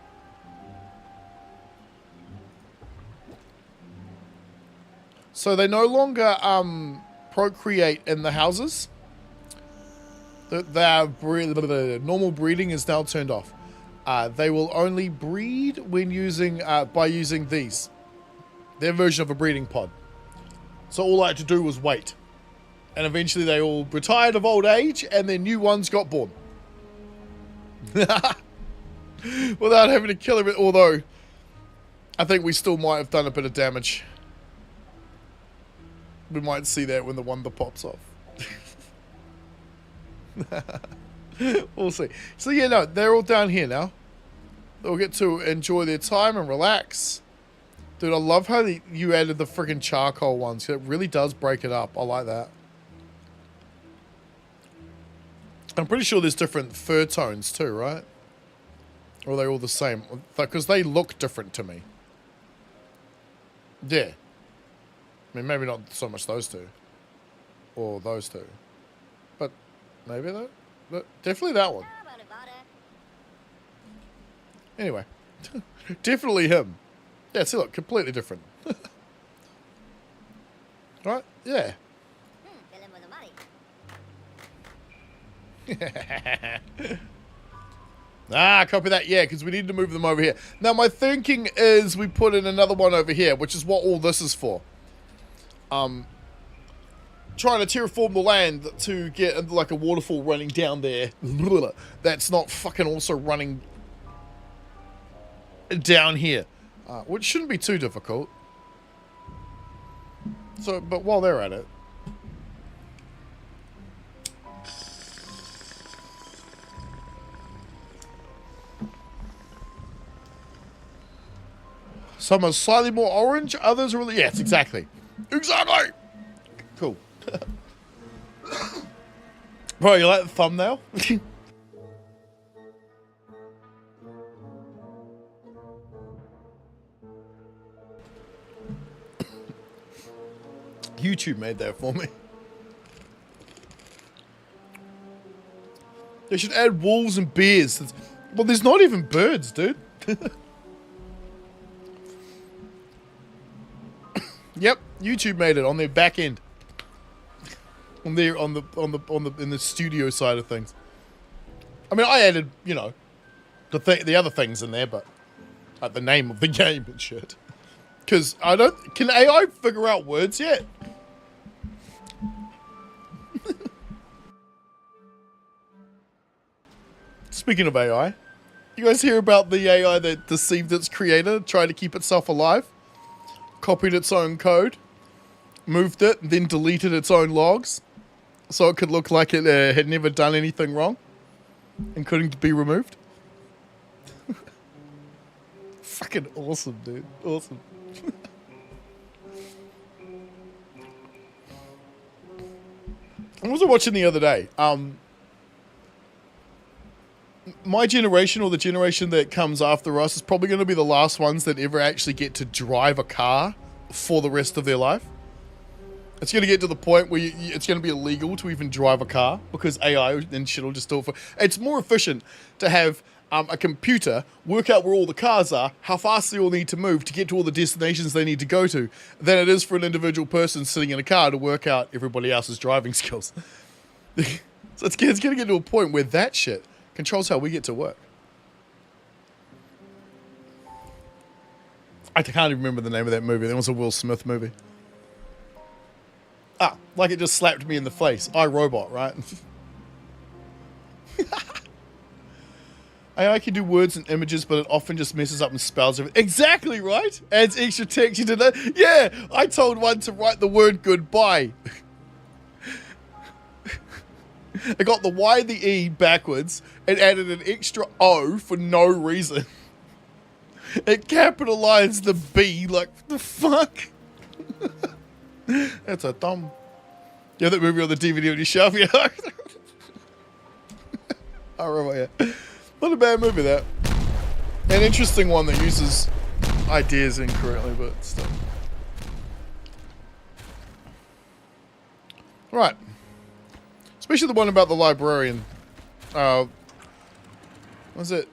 So they no longer, procreate in the houses. The normal breeding is now turned off. They will only breed when using by using these. Their version of a breeding pod. So all I had to do was wait. And eventually they all retired of old age and then new ones got born. Without having to kill it, although I think we still might have done a bit of damage. We might see that when the wonder pops off. We'll see. So yeah, no, they're all down here now. They'll get to enjoy their time and relax. Dude, I love how you added the freaking charcoal ones. It really does break it up. I like that. I'm pretty sure there's different fur tones too, right? Or are they all the same? Because they look different to me. Yeah. I mean, maybe not so much those two. Or those two. But maybe that. Definitely that one. Anyway. Definitely him. Yeah, see, look, completely different. Right? Yeah. Copy that. Yeah, because we need to move them over here. Now, my thinking is we put in another one over here, which is what all this is for. Trying to terraform the land to get like a waterfall running down there. That's not fucking also running down here. Which shouldn't be too difficult. So, but while they're at it. Some are slightly more orange, others are really... Yes, exactly. Exactly! Cool. Bro, you like the thumbnail? YouTube made that for me. They should add wolves and bears. Well, there's not even birds, dude. Yep, YouTube made it on their back end. In the studio side of things. I mean, I added, you know, the other things in there, but like the name of the game and shit. Because I don't... Can AI figure out words yet? Speaking of AI, you guys hear about the AI that deceived its creator, tried to keep itself alive? Copied its own code, moved it, and then deleted its own logs, so it could look like it had never done anything wrong, and couldn't be removed. Fucking awesome, dude. Awesome. I was watching the other day. My generation, or the generation that comes after us, is probably going to be the last ones that ever actually get to drive a car for the rest of their life. It's going to get to the point where it's going to be illegal to even drive a car because AI and shit will just do it for... It's more efficient to have a computer work out where all the cars are, how fast they all need to move to get to all the destinations they need to go to, than it is for an individual person sitting in a car to work out everybody else's driving skills. So it's going to get to a point where that shit controls how we get to work. I can't even remember the name of that movie. That was a Will Smith movie. Like it just slapped me in the face. I, Robot, right? AI can do words and images, but it often just messes up and spells everything. Exactly, right? Adds extra text. You did that? Yeah, I told one to write the word goodbye. I got the Y, the E backwards, and added an extra O for no reason. It capitalized the B, like, what the fuck? That's a dumb. You have that movie on the DVD on your shelf? Yeah. I remember, yeah. Not a bad movie, that. An interesting one that uses ideas incorrectly, but still. Right. Especially the one about the librarian. Was it?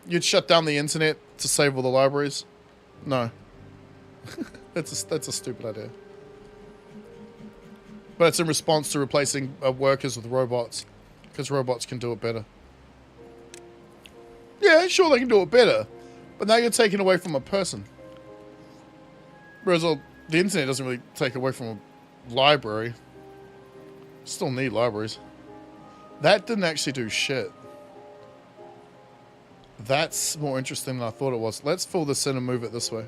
You'd shut down the internet to save all the libraries? No. That's a stupid idea. But it's in response to replacing workers with robots. Because robots can do it better. Yeah, sure they can do it better. But now you're taking away from a person. Whereas the internet doesn't really take away from a library. Still need libraries. That didn't actually do shit. That's more interesting than I thought it was. Let's fill this in and move it this way.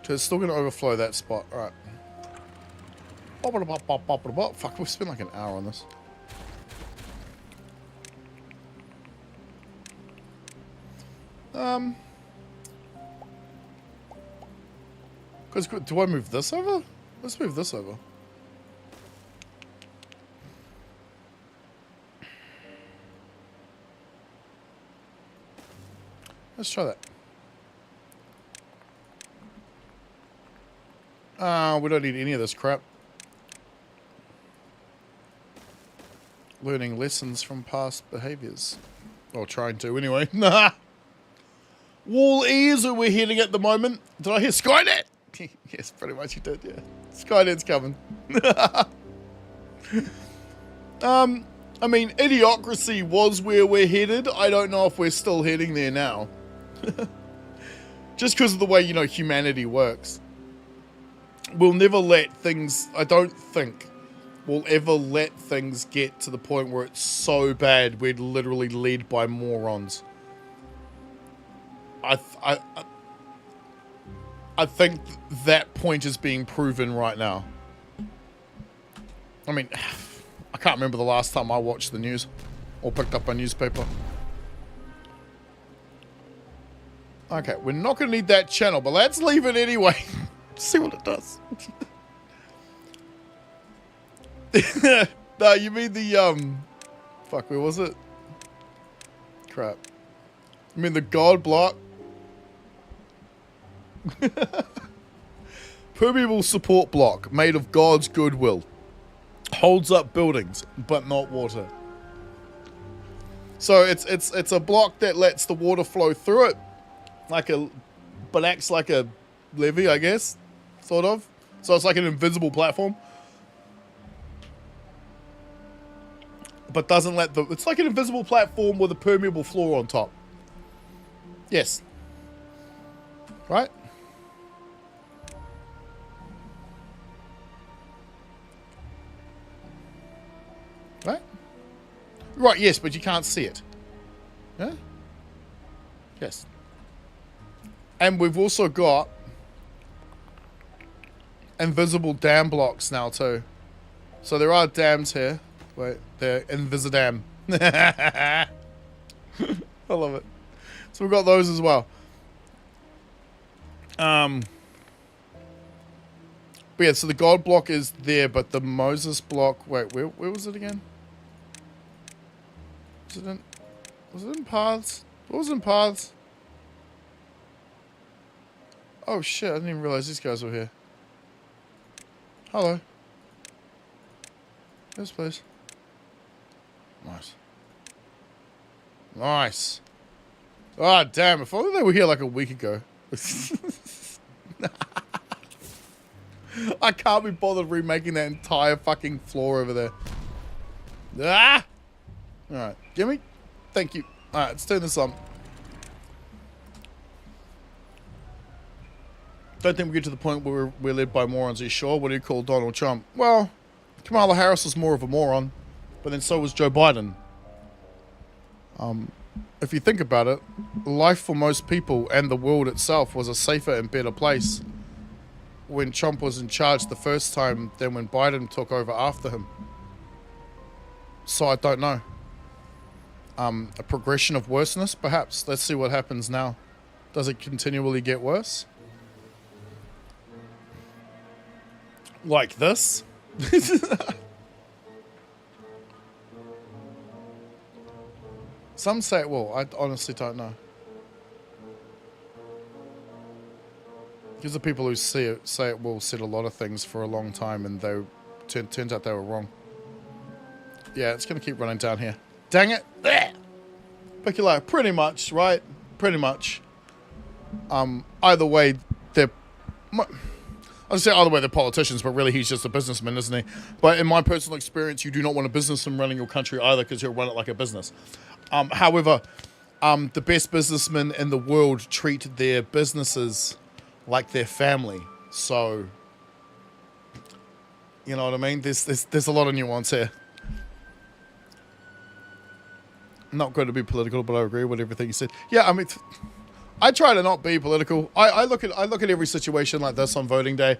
Because it's still going to overflow that spot. Alright. Fuck, we've spent like an hour on this. Cause do I move this over? Let's move this over. Let's try that. We don't need any of this crap. Learning lessons from past behaviors. Or trying to, anyway. Nah. Wall E is where we're heading at the moment. Did I hear Skynet? Yes, pretty much you did, yeah. Skynet's coming. I mean, Idiocracy was where we're headed. I don't know if we're still heading there now. Just because of the way, you know, humanity works. We'll never let things, I don't think we'll ever let things get to the point where it's so bad we're literally led by morons. I think that point is being proven right now. I mean, I can't remember the last time I watched the news or picked up a newspaper. Okay, we're not going to need that channel, but let's leave it anyway. See what it does. No, you mean the, fuck, where was it? Crap. You mean the God block? Permeable support block made of God's goodwill. Holds up buildings, but not water. So it's a block that lets the water flow through it, but acts like a levee, I guess, sort of. So it's like an invisible platform, but doesn't let the. It's like an invisible platform with a permeable floor on top. Yes. Right. Right? Right, yes, but you can't see it. Yeah? Yes. And we've also got invisible dam blocks now too. So there are dams here. Wait, they're Invisidam. I love it. So we've got those as well. But yeah, so the God block is there, but the Moses block, wait, where was it again? Was it in paths? What was in paths? Oh shit, I didn't even realize these guys were here. Hello. Yes, please. Nice. Nice. Ah, oh, damn, if only they were here like a week ago. I can't be bothered remaking that entire fucking floor over there. Ah! Alright, gimme. Thank you. Alright, let's turn this on. Don't think we get to the point where we're led by morons. Are you sure? What do you call Donald Trump? Well, Kamala Harris was more of a moron, but then so was Joe Biden. If you think about it, life for most people and the world itself was a safer and better place when Trump was in charge the first time than when Biden took over after him. So I don't know. A progression of worseness, perhaps. Let's see what happens now. Does it continually get worse? Like this? Some say it will. I honestly don't know. Because the people who say it will said a lot of things for a long time, and they turns out they were wrong. Yeah, it's going to keep running down here. Dang it! There! Piccolo, pretty much, right? Pretty much. Either way, they're... I would say either way they're politicians, but really he's just a businessman, isn't he? But in my personal experience, you do not want a businessman running your country either, because he'll run it like a business. However, the best businessmen in the world treat their businesses like their family. So, you know what I mean? There's a lot of nuance here. I'm not going to be political, but I agree with everything you said. Yeah, I mean, I try to not be political. I look at every situation like this on voting day,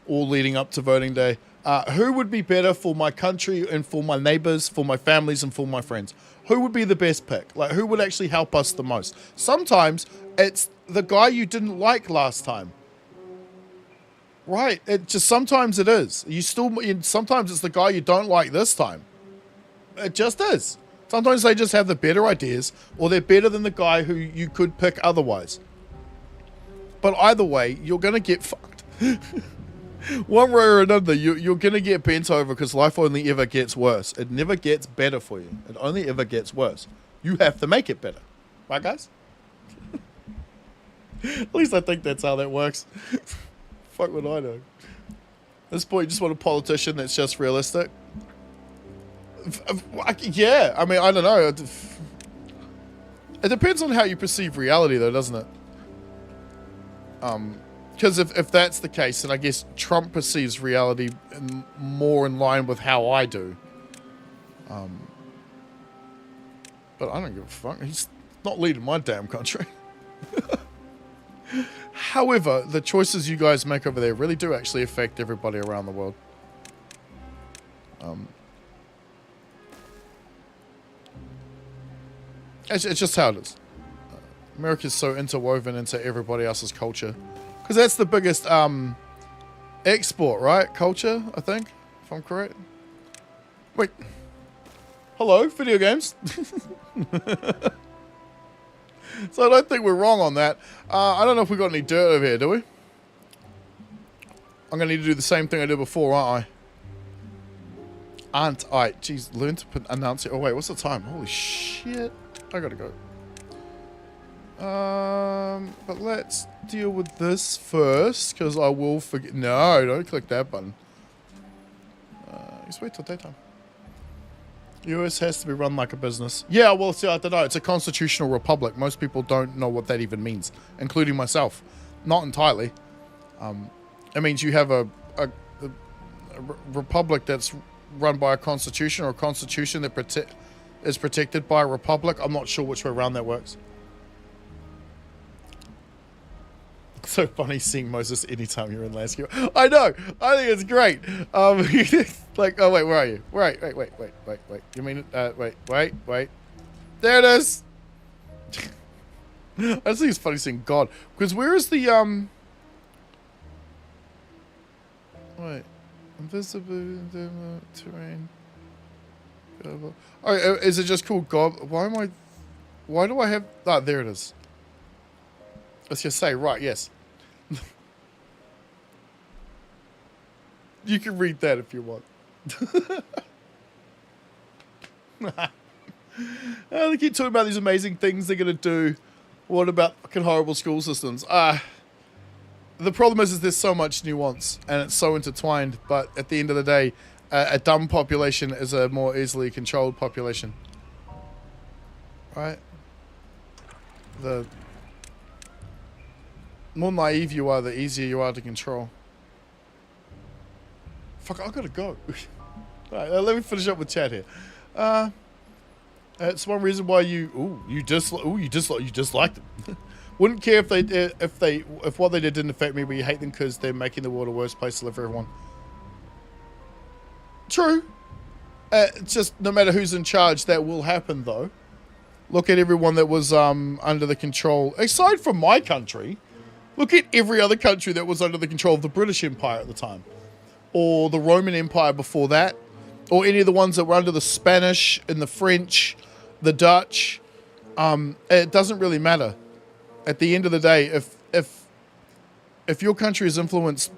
or leading up to voting day. Who would be better for my country and for my neighbors, for my families and for my friends? Who would be the best pick? Like, who would actually help us the most? Sometimes it's the guy you didn't like last time. Right? Sometimes it is. Sometimes it's the guy you don't like this time. It just is. Sometimes they just have the better ideas, or they're better than the guy who you could pick otherwise. But either way, you're going to get fucked. One way or another, you're going to get bent over because life only ever gets worse. It never gets better for you. It only ever gets worse. You have to make it better. Right, guys? At least I think that's how that works. Fuck what I know. At this point, you just want a politician that's just realistic. Yeah, I mean, I don't know. It depends on how you perceive reality, though, doesn't it? Because if that's the case, then I guess Trump perceives reality more in line with how I do. But I don't give a fuck. He's not leading my damn country. However, the choices you guys make over there really do actually affect everybody around the world. It's just how it is. America's so interwoven into everybody else's culture. Because that's the biggest export, right? Culture, I think, if I'm correct. Wait. Hello, video games. So I don't think we're wrong on that. I don't know if we got any dirt over here, do we? I'm going to need to do the same thing I did before, aren't I? Jeez, learn to announce it. Oh, wait, what's the time? Holy shit. I gotta go. But let's deal with this first, because I will forget. No, don't click that button. Just wait till daytime. US has to be run like a business. Yeah, well, see, I don't know. It's a constitutional republic. Most people don't know what that even means, including myself. Not entirely. It means you have a republic that's run by a constitution, or a constitution that is protected by a republic. I'm not sure which way around that works. So funny seeing Moses anytime you're in landscape. I know. I think it's great. Like, oh wait, where are you? Wait. You mean wait. There it is. I just think it's funny seeing God. Because where is the wait. Invisible terrain. Oh, is it just called God? Why do I have... Ah, there it is. Let's just say, right, yes. You can read that if you want. They keep talking about these amazing things they're going to do. What about fucking horrible school systems? The problem is there's so much nuance and it's so intertwined, but at the end of the day, a dumb population is a more easily controlled population. Right? The more naive you are, the easier you are to control. Fuck, I gotta go. Alright, let me finish up with chat here. It's one reason why you dislike them. Wouldn't care if what they did didn't affect me, but you hate them because they're making the world a worse place to live for everyone. True. Just no matter who's in charge, that will happen though. Look at everyone that was under the control, aside from my country. Look at every other country that was under the control of the British Empire at the time, or the Roman Empire before that, or any of the ones that were under the Spanish and the French, the Dutch. It doesn't really matter. At the end of the day, if your country is influenced,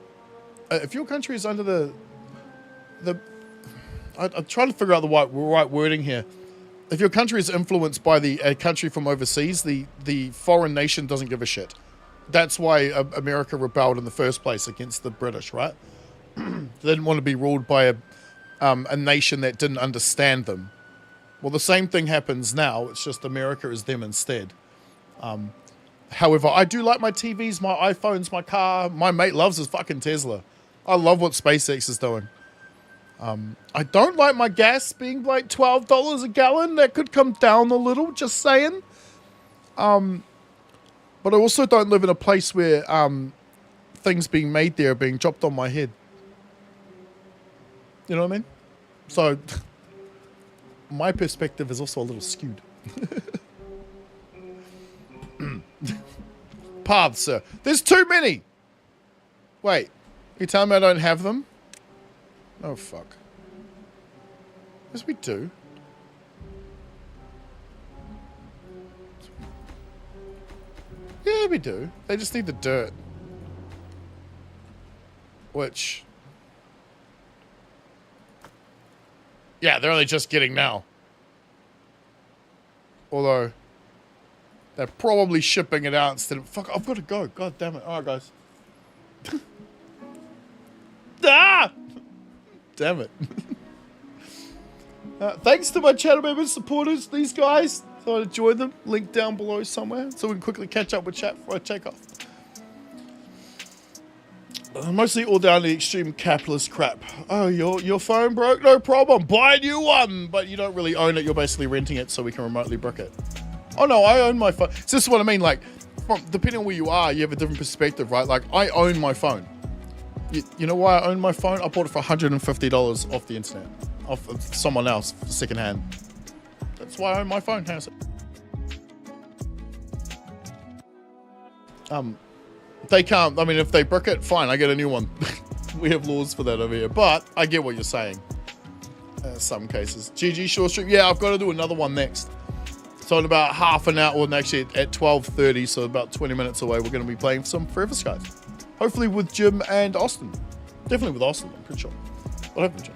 if your country is under the I'm trying to figure out the right wording here. If your country is influenced by a country from overseas, the foreign nation doesn't give a shit. That's why America rebelled in the first place against the British, right? They didn't want to be ruled by a nation that didn't understand them. Well, the same thing happens now. It's just America is them instead. However, I do like my TVs, my iPhones, my car. My mate loves his fucking Tesla. I love what SpaceX is doing. I don't like my gas being like $12 a gallon. That could come down a little, just saying. But I also don't live in a place where things being made there are being dropped on my head. You know what I mean? So my perspective is also a little skewed. Paths, sir. There's too many. Wait, you telling me I don't have them? Oh, fuck. Yes, we do. Yeah, we do. They just need the dirt. Which... yeah, they're only just getting now. Although... they're probably shipping it out instead of... fuck, I've got to go. God damn it. Alright, guys. Ah! Damn it. Thanks to my channel members, supporters, these guys. Thought I'd join them. Link down below somewhere so we can quickly catch up with chat before I take off. Mostly all down to extreme capitalist crap. Oh, your phone broke? No problem. Buy a new one. But you don't really own it. You're basically renting it so we can remotely brick it. Oh, no, I own my phone. So this is what I mean. Like, depending on where you are, you have a different perspective, right? Like, I own my phone. You know why I own my phone? I bought it for $150 off the internet. Off of someone else, secondhand. That's why I own my phone. How's it? They can't, I mean, if they brick it, fine, I get a new one. We have laws for that over here. But I get what you're saying. Some cases. GG short stream. Yeah, I've got to do another one next. So in about half an hour, well, actually at 12:30, so about 20 minutes away, we're going to be playing some Forever Skies. Hopefully with Jim and Austin. Definitely with Austin, I'm pretty sure. But hopefully Jim.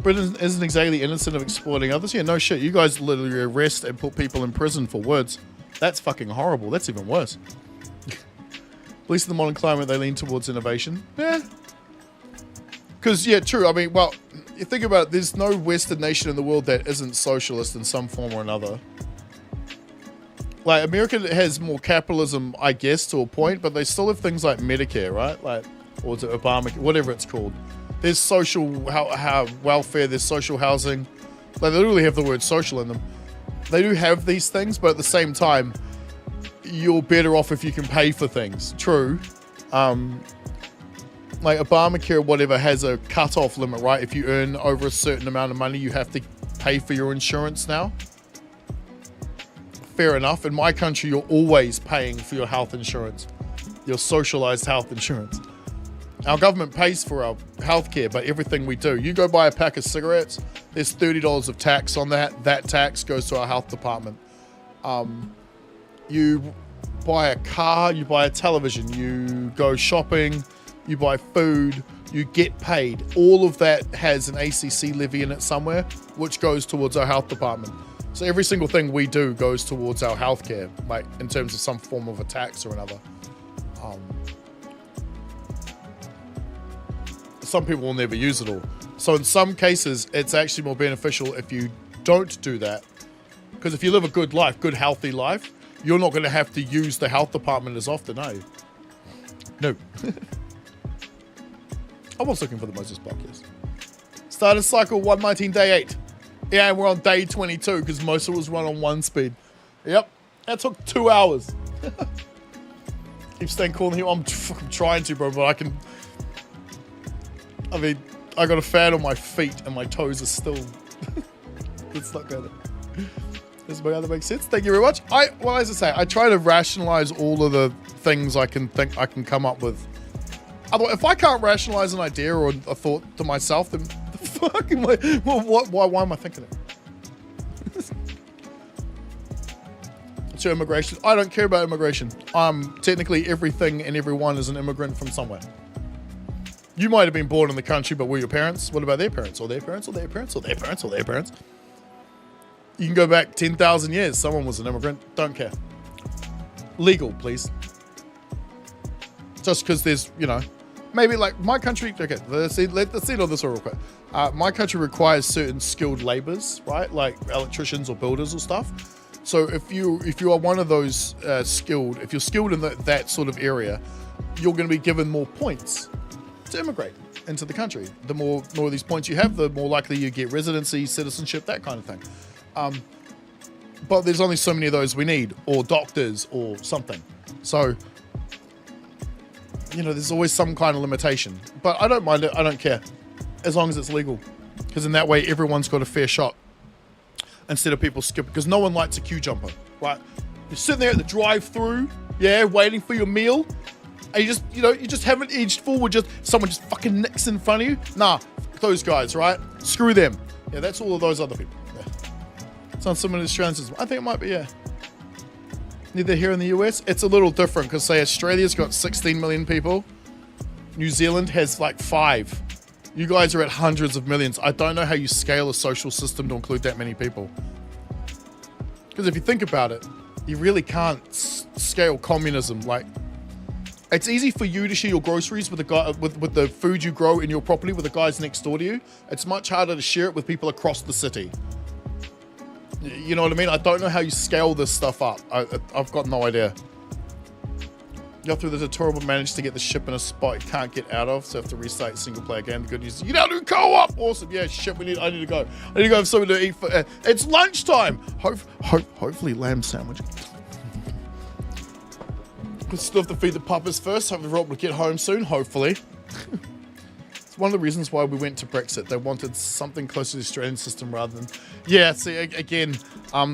Britain isn't exactly innocent of exploiting others. Yeah, no shit. You guys literally arrest and put people in prison for words. That's fucking horrible. That's even worse. At least in the modern climate, they lean towards innovation. Yeah. Because, yeah, true. I mean, well, you think about it, there's no Western nation in the world that isn't socialist in some form or another. Like, America has more capitalism, I guess, to a point, but they still have things like Medicare, right? Like, or is it Obamacare, whatever it's called. There's social welfare, there's social housing. Like, they literally have the word social in them. They do have these things, but at the same time, you're better off if you can pay for things. True. Like, Obamacare or whatever has a cutoff limit, right? If you earn over a certain amount of money, you have to pay for your insurance now. Fair enough. In my country, you're always paying for your health insurance, your socialized health insurance. Our government pays for our healthcare, but everything we do. You go buy a pack of cigarettes, there's $30 of tax on that. That tax goes to our health department. You buy a car, you buy a television, you go shopping, you buy food, you get paid. All of that has an ACC levy in it somewhere, which goes towards our health department. So every single thing we do goes towards our healthcare, like in terms of some form of a tax or another. Some people will never use it all. So in some cases, it's actually more beneficial if you don't do that. Because if you live a good life, good healthy life, you're not going to have to use the health department as often, are you? No. I was looking for the Moses block, yes. Started cycle 119, day 8. Yeah, and we're on day 22 because most of it was run on 1 speed. Yep, that took 2 hours. Keep staying cool in here. I'm trying to, bro, but I can... I mean, I got a fan on my feet and my toes are still... It's not good. Does my other make sense? Thank you very much. Well, as I say, I try to rationalize all of the things I can think I can come up with. Otherwise, if I can't rationalize an idea or a thought to myself, then the fuck am I... Well, why am I thinking it? To immigration. I don't care about immigration. Technically, everything and everyone is an immigrant from somewhere. You might have been born in the country, but were your parents? What about their parents? Or their parents? Or their parents? Or their parents? Or their parents? You can go back 10,000 years. Someone was an immigrant. Don't care. Legal, please. Just because there's, you know, maybe like my country. Okay, let's see on this real quick. My country requires certain skilled laborers, right? Like electricians or builders or stuff. So if you are one of those skilled, if you're skilled in that sort of area, you're going to be given more points to immigrate into the country. The more of these points you have, the more likely you get residency, citizenship, that kind of thing. But there's only so many of those we need, or doctors, or something. So, you know, there's always some kind of limitation. But I don't mind it. I don't care. as long as it's legal. Because in that way, everyone's got a fair shot. Instead of people skip, because no one likes a queue jumper, right? You're sitting there at the drive-through, yeah, waiting for your meal, and you just haven't edged forward, just someone just fucking nicks in front of you. Nah, those guys, right? Screw them. Yeah, that's all of those other people. Yeah. Sounds similar to Australian system. I think it might be, yeah. Neither here in the US. It's a little different because, say, Australia's got 16 million people. New Zealand has like 5. You guys are at hundreds of millions. I don't know how you scale a social system to include that many people. Because if you think about it, you really can't scale communism. Like, it's easy for you to share your groceries with the guy with the food you grow in your property with the guys next door to you. It's much harder to share it with people across the city. You know what I mean? I don't know how you scale this stuff up. I've got no idea. You go through the tutorial but managed to get the ship in a spot you can't get out of, so you have to restart single player game. The good news is you now do co-op. Awesome. Yeah, shit, I need to go. I need to go have something to eat for it's lunchtime. Hopefully lamb sandwich. We'll still have to feed the puppets first. Hope we're able to get home soon, hopefully. It's one of the reasons why we went to Brexit. They wanted something close to the Australian system rather than... Yeah, see, again,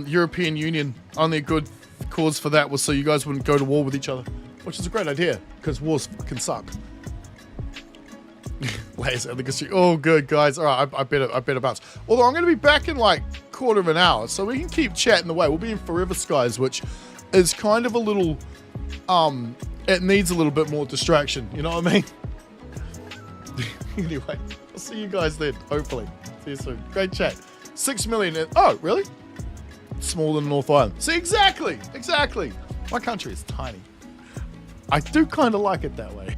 European Union, only a good cause for that was so you guys wouldn't go to war with each other. Which is a great idea, because wars fucking suck. Oh, good, guys. All right, I better bounce. Although I'm going to be back in like quarter of an hour, so we can keep chatting away. We'll be in Forever Skies, which is kind of a little... it needs a little bit more distraction, you know what I mean? Anyway, I'll see you guys then, hopefully. See you soon. Great chat. 6 million... Oh, really? Smaller than North Island. See, exactly. My country is tiny. I do kind of like it that way.